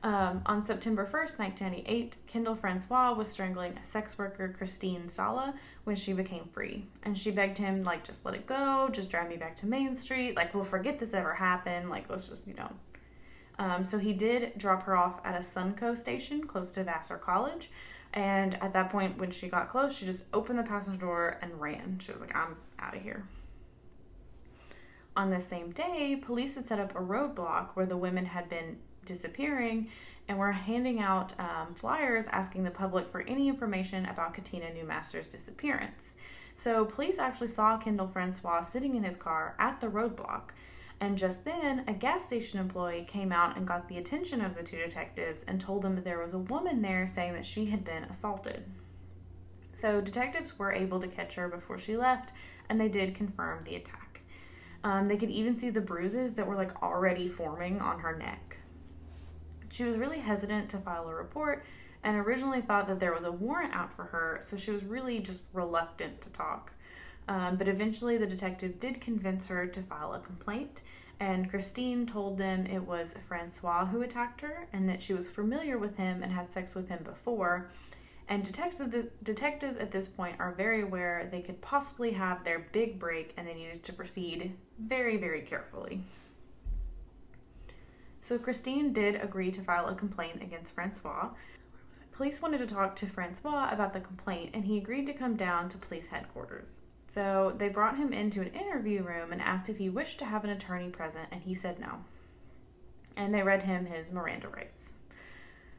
On September 1st, 1998, Kendall Francois was strangling sex worker Christine Sala when she became free. And she begged him, like, just let it go, just drive me back to Main Street, like, we'll forget this ever happened, like, let's just, you know. So he did drop her off at a Sunco station close to Vassar College. And at that point, when she got close, she just opened the passenger door and ran. She was like, I'm out of here. On the same day, police had set up a roadblock where the women had been disappearing and were handing out flyers asking the public for any information about Katina Newcaster's disappearance. So police actually saw Kendall Francois sitting in his car at the roadblock, and just then a gas station employee came out and got the attention of the two detectives and told them that there was a woman there saying that she had been assaulted. So detectives were able to catch her before she left, and they did confirm the attack. They could even see the bruises that were like already forming on her neck. She was really hesitant to file a report and originally thought that there was a warrant out for her, so she was really just reluctant to talk. But eventually the detective did convince her to file a complaint, and Christine told them it was Francois who attacked her and that she was familiar with him and had sex with him before. And detectives at this point are very aware they could possibly have their big break, and they needed to proceed very, very carefully. So Christine did agree to file a complaint against Francois. Police wanted to talk to Francois about the complaint, and he agreed to come down to police headquarters. So they brought him into an interview room and asked if he wished to have an attorney present, and he said no. And they read him his Miranda rights.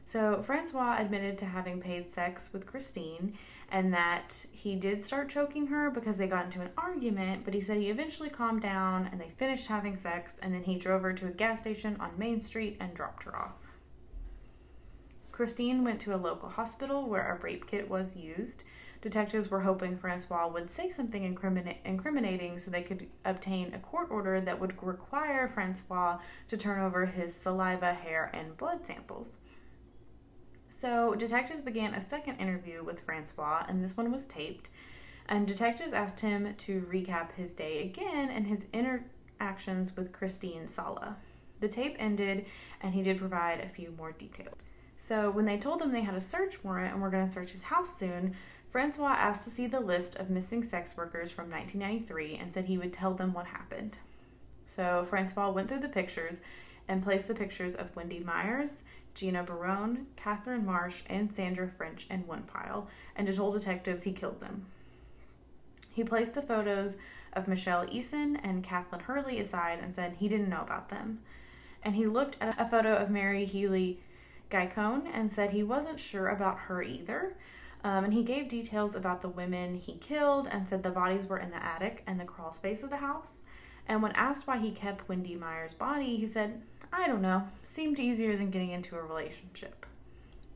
So Francois admitted to having paid sex with Christine and that he did start choking her because they got into an argument, but he said he eventually calmed down and they finished having sex, and then he drove her to a gas station on Main Street and dropped her off. Christine went to a local hospital where a rape kit was used. Detectives were hoping Francois would say something incriminating so they could obtain a court order that would require Francois to turn over his saliva, hair, and blood samples. So detectives began a second interview with Francois, and this one was taped, and detectives asked him to recap his day again and his interactions with Christine Sala. The tape ended, and he did provide a few more details. So when they told him they had a search warrant and were going to search his house soon, Francois asked to see the list of missing sex workers from 1993 and said he would tell them what happened. So Francois went through the pictures and placed the pictures of Wendy Myers, Gina Barone, Catherine Marsh, and Sandra French in one pile, and told detectives he killed them. He placed the photos of Michelle Eason and Kathleen Hurley aside and said he didn't know about them. And he looked at a photo of Mary Healy Gallaher and said he wasn't sure about her either. And he gave details about the women he killed and said the bodies were in the attic and the crawl space of the house. And when asked why he kept Wendy Myers' body, he said, "I don't know. Seemed easier than getting into a relationship."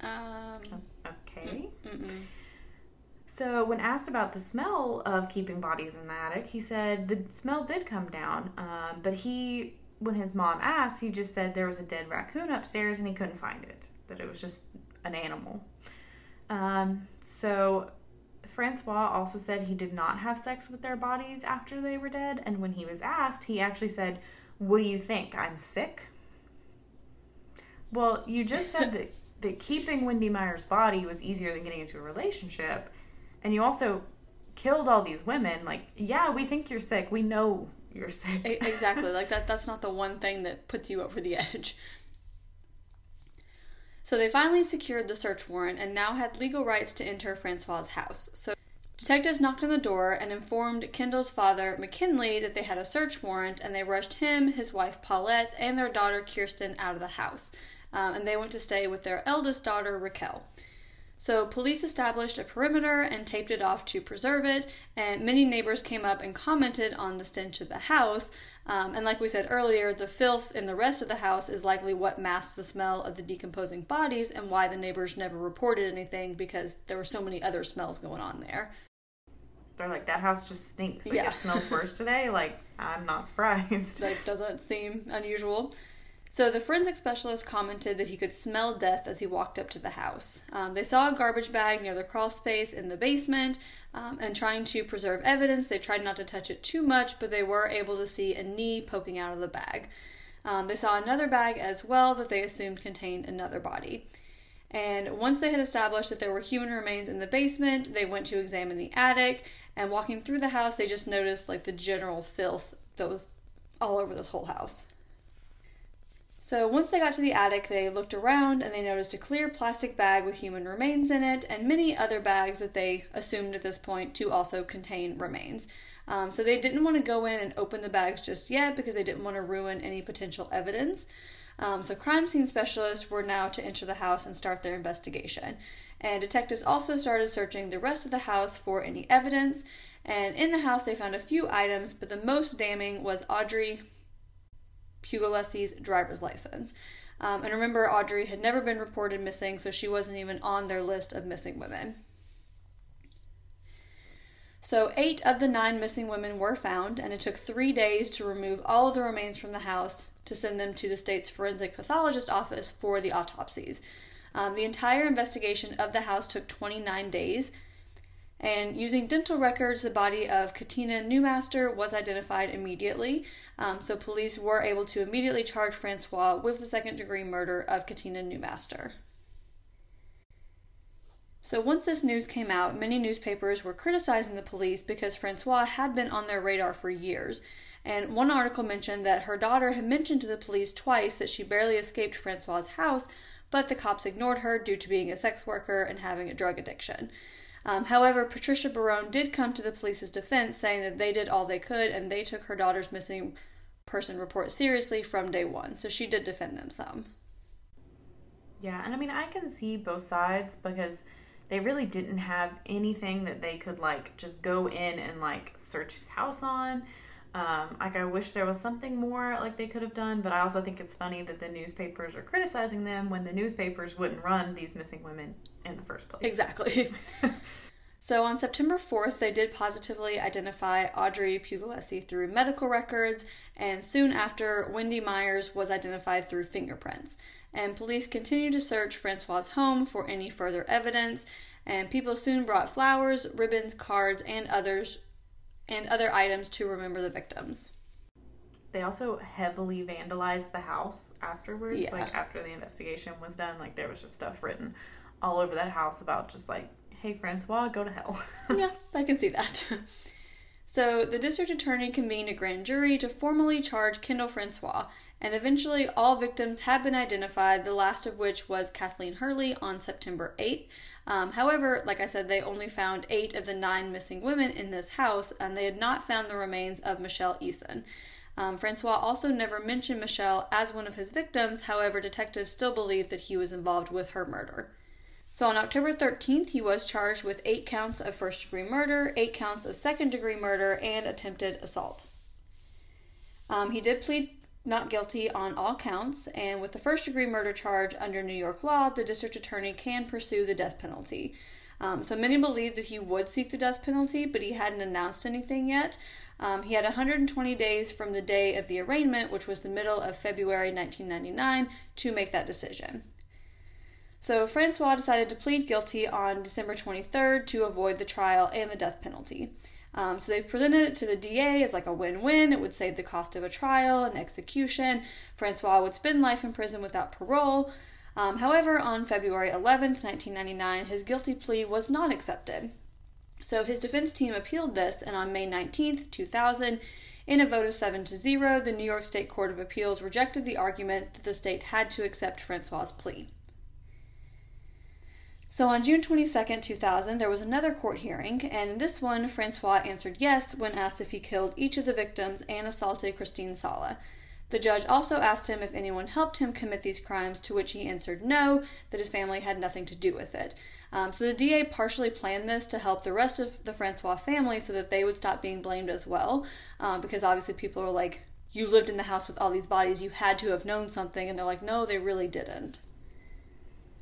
Okay. Mm-mm. So when asked about the smell of keeping bodies in the attic, he said the smell did come down, but when his mom asked, he just said there was a dead raccoon upstairs and he couldn't find it, that it was just an animal. So Francois also said he did not have sex with their bodies after they were dead, and when he was asked, he actually said, "What do you think, I'm sick?" Well, you just said that keeping Wendy Myers' body was easier than getting into a relationship, and you also killed all these women. Like, yeah, we think you're sick. We know you're sick. Exactly. Like, that's not the one thing that puts you over the edge. So they finally secured the search warrant and now had legal rights to enter Francois' house. So detectives knocked on the door and informed Kendall's father, McKinley, that they had a search warrant, and they rushed him, his wife Paulette, and their daughter Kirsten out of the house. And they went to stay with their eldest daughter, Raquel. So police established a perimeter and taped it off to preserve it, and many neighbors came up and commented on the stench of the house. And like we said earlier, the filth in the rest of the house is likely what masked the smell of the decomposing bodies and why the neighbors never reported anything, because there were so many other smells going on there. They're like, that house just stinks. Like, yeah. It smells worse today. Like, I'm not surprised. That doesn't seem unusual. So the forensic specialist commented that he could smell death as he walked up to the house. They saw a garbage bag near the crawl space in the basement, and trying to preserve evidence, they tried not to touch it too much, but they were able to see a knee poking out of the bag. They saw another bag as well that they assumed contained another body. And once they had established that there were human remains in the basement, they went to examine the attic, and walking through the house, they just noticed like the general filth that was all over this whole house. So once they got to the attic, they looked around and they noticed a clear plastic bag with human remains in it and many other bags that they assumed at this point to also contain remains. So they didn't want to go in and open the bags just yet because they didn't want to ruin any potential evidence. So crime scene specialists were now to enter the house and start their investigation. And detectives also started searching the rest of the house for any evidence. And in the house they found a few items, but the most damning was Audrey Puglisi's driver's license. And remember, Audrey had never been reported missing, so she wasn't even on their list of missing women. So 8 of the 9 missing women were found, and it took 3 days to remove all of the remains from the house to send them to the state's forensic pathologist office for the autopsies. The entire investigation of the house took 29 days, and using dental records, the body of Katina Newmaster was identified immediately. So police were able to immediately charge Francois with the second-degree murder of Katina Newmaster. So once this news came out, many newspapers were criticizing the police because Francois had been on their radar for years. And one article mentioned that her daughter had mentioned to the police twice that she barely escaped Francois' house, but the cops ignored her due to being a sex worker and having a drug addiction. However, Patricia Barone did come to the police's defense, saying that they did all they could and they took her daughter's missing person report seriously from day one. So she did defend them some. Yeah, and I mean, I can see both sides because they really didn't have anything that they could, like, just go in and, like, search his house on. Like, I wish there was something more, like, they could have done, but I also think it's funny that the newspapers are criticizing them when the newspapers wouldn't run these missing women in the first place. Exactly. So on September 4th, they did positively identify Audrey Puglisi through medical records, and soon after, Wendy Myers was identified through fingerprints. And police continued to search Francois' home for any further evidence, and people soon brought flowers, ribbons, cards, and other items to remember the victims. They also heavily vandalized the house afterwards. Yeah. Like, after the investigation was done, like, there was just stuff written all over that house about just, like, hey, Francois, go to hell. Yeah, I can see that. So the district attorney convened a grand jury to formally charge Kendall Francois, and eventually all victims had been identified, the last of which was Kathleen Hurley on September 8th. However, like I said, they only found 8 of the 9 missing women in this house, and they had not found the remains of Michelle Eason. Francois also never mentioned Michelle as one of his victims. However, detectives still believed that he was involved with her murder. So on October 13th, he was charged with 8 counts of first-degree murder, 8 counts of second-degree murder, and attempted assault. He did plead not guilty on all counts, and with the first-degree murder charge under New York law, the district attorney can pursue the death penalty. So many believed that he would seek the death penalty, but he hadn't announced anything yet. He had 120 days from the day of the arraignment, which was the middle of February 1999, to make that decision. So Francois decided to plead guilty on December 23rd to avoid the trial and the death penalty. So they presented it to the DA as like a win-win. It would save the cost of a trial and execution. Francois would spend life in prison without parole. However, on February 11th, 1999, his guilty plea was not accepted. So his defense team appealed this, and on May 19th, 2000, in a vote of 7-0, the New York State Court of Appeals rejected the argument that the state had to accept Francois' plea. So on June 22nd, 2000, there was another court hearing, and in this one, Francois answered yes when asked if he killed each of the victims and assaulted Christine Sala. The judge also asked him if anyone helped him commit these crimes, to which he answered no, that his family had nothing to do with it. So the DA partially planned this to help the rest of the Francois family so that they would stop being blamed as well, because obviously people are like, you lived in the house with all these bodies, you had to have known something, and they're like, no, they really didn't.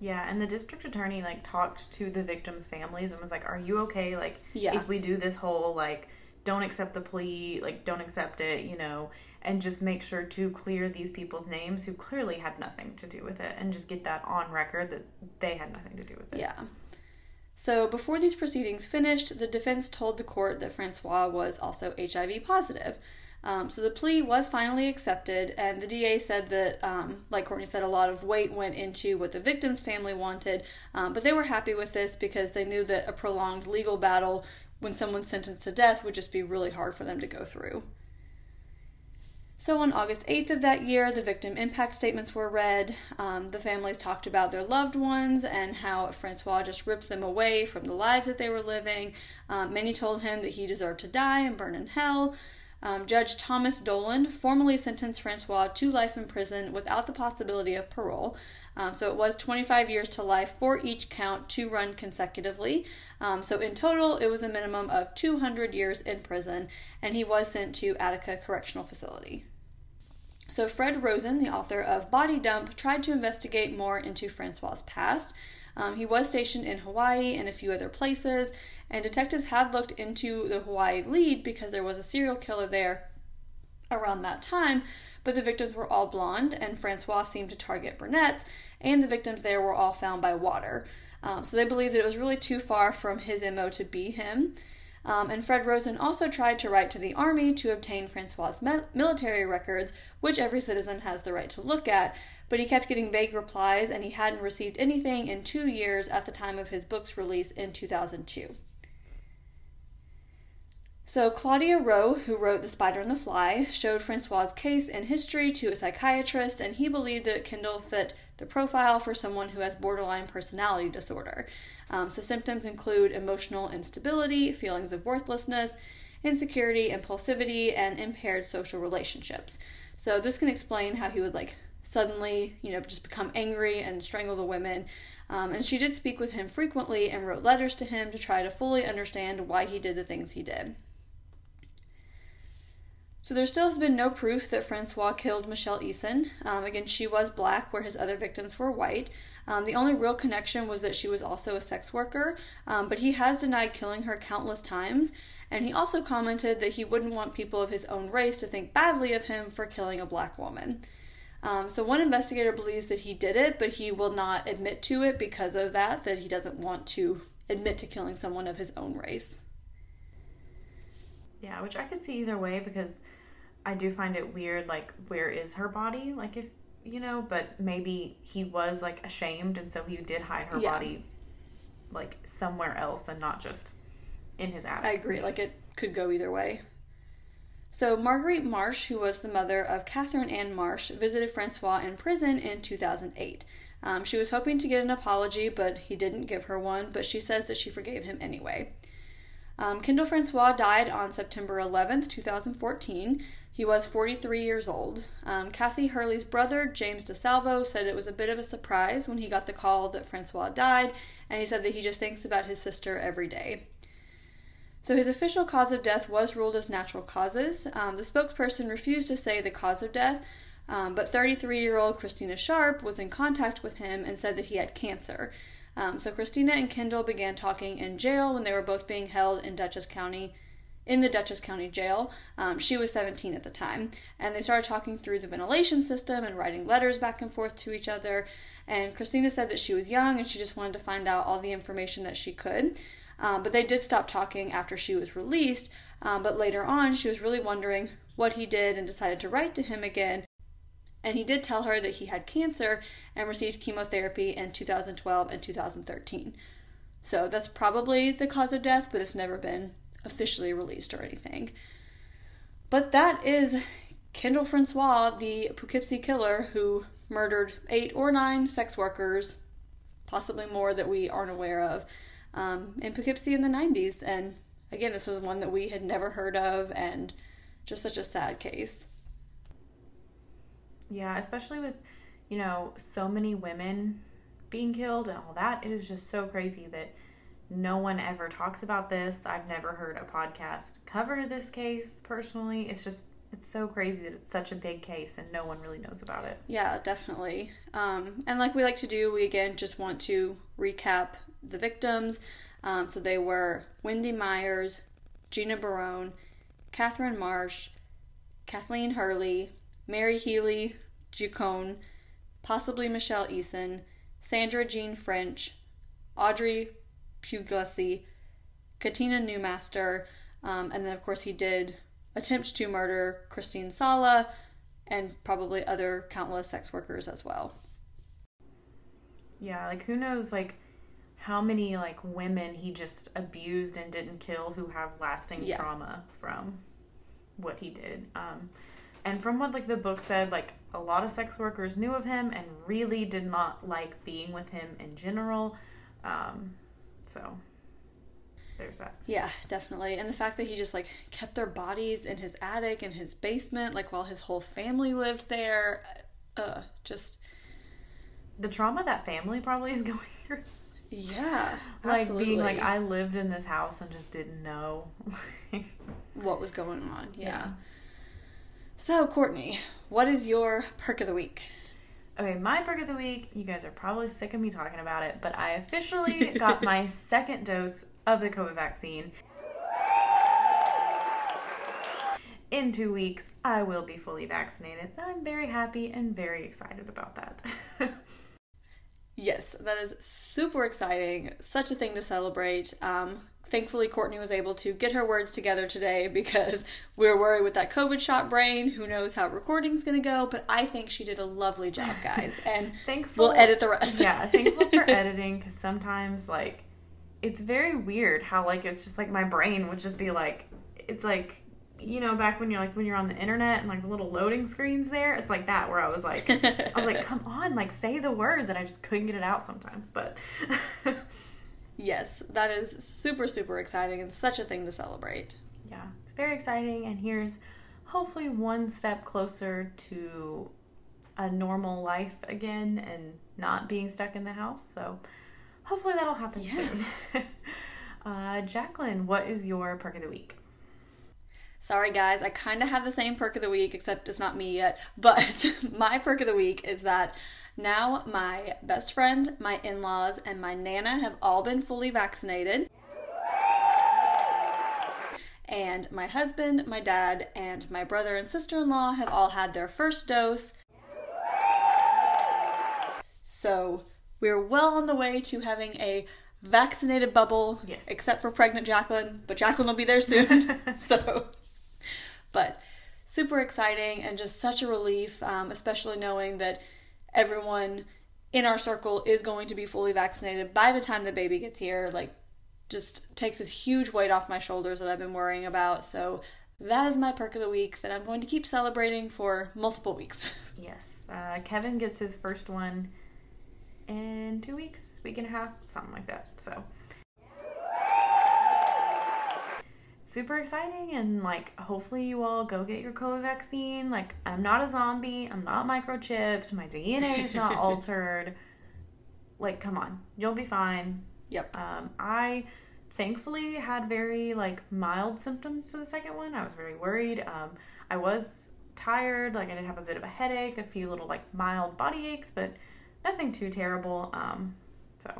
Yeah, and the district attorney, talked to the victims' families and was like, are you okay? If we do this whole, don't accept the plea, don't accept it, and just make sure to clear these people's names who clearly had nothing to do with it, and just get that on record that they had nothing to do with it. Yeah. So before these proceedings finished, the defense told the court that Francois was also HIV positive. So the plea was finally accepted, and the DA said that, like Courtney said, a lot of weight went into what the victim's family wanted, but they were happy with this because they knew that a prolonged legal battle when someone's sentenced to death would just be really hard for them to go through. So on August 8th of that year, the victim impact statements were read. The families talked about their loved ones and how Francois just ripped them away from the lives that they were living. Many told him that he deserved to die and burn in hell. Judge Thomas Dolan formally sentenced Francois to life in prison without the possibility of parole. So it was 25 years to life for each count to run consecutively. So in total, it was a minimum of 200 years in prison, and he was sent to Attica Correctional Facility. So Fred Rosen, the author of Body Dump, tried to investigate more into Francois' past. He was stationed in Hawaii and a few other places, and detectives had looked into the Hawaii lead because there was a serial killer there around that time, but the victims were all blonde, and Francois seemed to target brunettes, and the victims there were all found by water. So they believed that it was really too far from his MO to be him. And Fred Rosen also tried to write to the Army to obtain Francois' military records, which every citizen has the right to look at, but he kept getting vague replies, and he hadn't received anything in 2 years at the time of his book's release in 2002. So Claudia Rowe, who wrote The Spider and the Fly, showed Francois' case and history to a psychiatrist, and he believed that Kendall fit the profile for someone who has borderline personality disorder. So symptoms include emotional instability, feelings of worthlessness, insecurity, impulsivity, and impaired social relationships. So this can explain how he would suddenly, just become angry and strangle the women. And she did speak with him frequently and wrote letters to him to try to fully understand why he did the things he did. So there still has been no proof that Francois killed Michelle Eason. Again, she was black where his other victims were white. The only real connection was that she was also a sex worker, but he has denied killing her countless times, and he also commented that he wouldn't want people of his own race to think badly of him for killing a black woman. So one investigator believes that he did it, but he will not admit to it because of that he doesn't want to admit to killing someone of his own race. Yeah, which I could see either way, because I do find it weird, where is her body? But maybe he was, ashamed, and so he did hide her body, somewhere else and not just in his attic. I agree. It could go either way. So Marguerite Marsh, who was the mother of Catherine Ann Marsh, visited Francois in prison in 2008. She was hoping to get an apology, but he didn't give her one, but she says that she forgave him anyway. Kendall Francois died on September 11th, 2014. He was 43 years old. Kathy Hurley's brother, James DeSalvo, said it was a bit of a surprise when he got the call that Francois died, and he said that he just thinks about his sister every day. So his official cause of death was ruled as natural causes. The spokesperson refused to say the cause of death, but 33-year-old Christina Sharp was in contact with him and said that he had cancer. So Christina and Kendall began talking in jail when they were both being held in the Dutchess County Jail. She was 17 at the time, and they started talking through the ventilation system and writing letters back and forth to each other. And Christina said that she was young and she just wanted to find out all the information that she could. But they did stop talking after she was released. But later on, she was really wondering what he did and decided to write to him again. And he did tell her that he had cancer and received chemotherapy in 2012 and 2013. So that's probably the cause of death, but it's never been officially released or anything. But that is Kendall Francois, the Poughkeepsie Killer, who murdered 8 or 9 sex workers, possibly more that we aren't aware of, in Poughkeepsie in the 90s. And again, this was one that we had never heard of, and just such a sad case. Yeah, especially with, so many women being killed and all that. It is just so crazy that no one ever talks about this. I've never heard a podcast cover this case personally. It's so crazy that it's such a big case and no one really knows about it. Yeah, definitely. And like we like to do, we again just want to recap the victims. So they were Wendy Myers, Gina Barone, Catherine Marsh, Kathleen Hurley, Mary Healy Jaclyn, possibly Michelle Eason, Sandra Jean French, Audrey Poughkeepsie, Katina Newmaster, and then of course he did attempt to murder Christine Sala and probably other countless sex workers as well. Yeah, who knows how many women he just abused and didn't kill who have lasting trauma from what he did. And from what the book said, a lot of sex workers knew of him and really did not like being with him in general. So there's that. Yeah, definitely. And the fact that he just kept their bodies in his attic and his basement, while his whole family lived there, just the trauma that family probably is going through. Yeah, absolutely. Being I lived in this house and just didn't know what was going on. Yeah. So, Courtney, what is your perk of the week? Okay, my perk of the week, you guys are probably sick of me talking about it, but I officially got my second dose of the COVID vaccine. In 2 weeks, I will be fully vaccinated. I'm very happy and very excited about that. Yes, that is super exciting. Such a thing to celebrate. Thankfully, Courtney was able to get her words together today because we were worried with that COVID shot brain. Who knows how recording's going to go, but I think she did a lovely job, guys. And we'll edit the rest. Yeah, thankful for editing, because sometimes, it's very weird how, it's just, my brain would just be, it's back when you're on the internet and, the little loading screens there, it's like that, where I was like, come on, say the words, and I just couldn't get it out sometimes, but... Yes, that is super, super exciting and such a thing to celebrate. Yeah, it's very exciting, and here's hopefully one step closer to a normal life again and not being stuck in the house, so hopefully that'll happen soon. Jaclyn, what is your perk of the week? Sorry guys, I kind of have the same perk of the week, except it's not me yet, but my perk of the week is that now my best friend, my in-laws, and my Nana have all been fully vaccinated. And my husband, my dad, and my brother and sister-in-law have all had their first dose. So we're well on the way to having a vaccinated bubble, yes, except for pregnant Jaclyn, but Jaclyn will be there soon. But super exciting and just such a relief, especially knowing that everyone in our circle is going to be fully vaccinated by the time the baby gets here. Just takes this huge weight off my shoulders that I've been worrying about. So that is my perk of the week that I'm going to keep celebrating for multiple weeks. Yes. Kevin gets his first one in 2 weeks, week and a half, something like that. super exciting, and like hopefully you all go get your COVID vaccine. Like, I'm not a zombie, I'm not microchipped, my DNA is not altered. Like, come on, you'll be fine. Yep. I thankfully had very like mild symptoms to the second one. I was very worried. I was tired, like I did have a bit of a headache, a few little like mild body aches, but nothing too terrible. So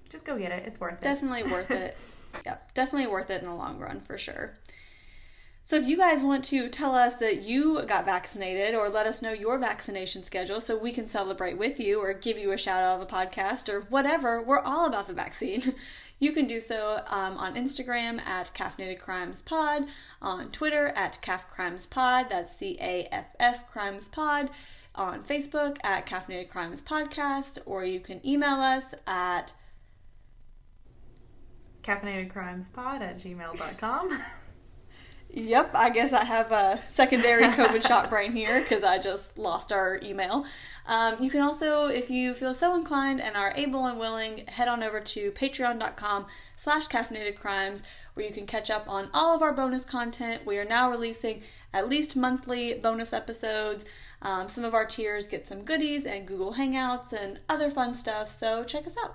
just go get it. It's worth it. Definitely worth it. Yep, definitely worth it in the long run for sure. So if you guys want to tell us that you got vaccinated, or let us know your vaccination schedule so we can celebrate with you or give you a shout out on the podcast or whatever, we're all about the vaccine. You can do so on Instagram at Caffeinated Crimes Pod, on Twitter at Caff Crimes Pod, that's CAFF Crimes Pod, on Facebook at Caffeinated Crimes Podcast, or you can email us at caffeinatedcrimespod@gmail.com. Yep, I guess I have a secondary COVID shot brain here because I just lost our email. You can also, if you feel so inclined and are able and willing, head on over to patreon.com/caffeinatedcrimes, where you can catch up on all of our bonus content. We are now releasing at least monthly bonus episodes. Some of our tiers get some goodies and Google Hangouts and other fun stuff, so check us out.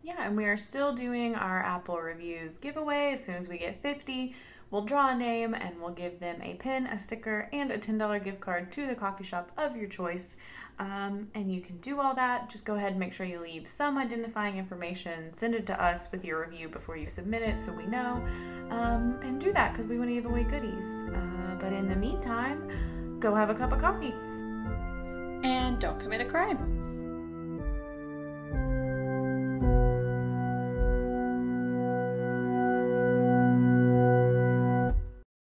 Yeah, and we are still doing our Apple Reviews giveaway. As soon as we get 50, we'll draw a name and we'll give them a pin, a sticker, and a $10 gift card to the coffee shop of your choice. And you can do all that. Just go ahead and make sure you leave some identifying information. Send it to us with your review before you submit it so we know. And do that because we want to give away goodies. But in the meantime, go have a cup of coffee. And don't commit a crime.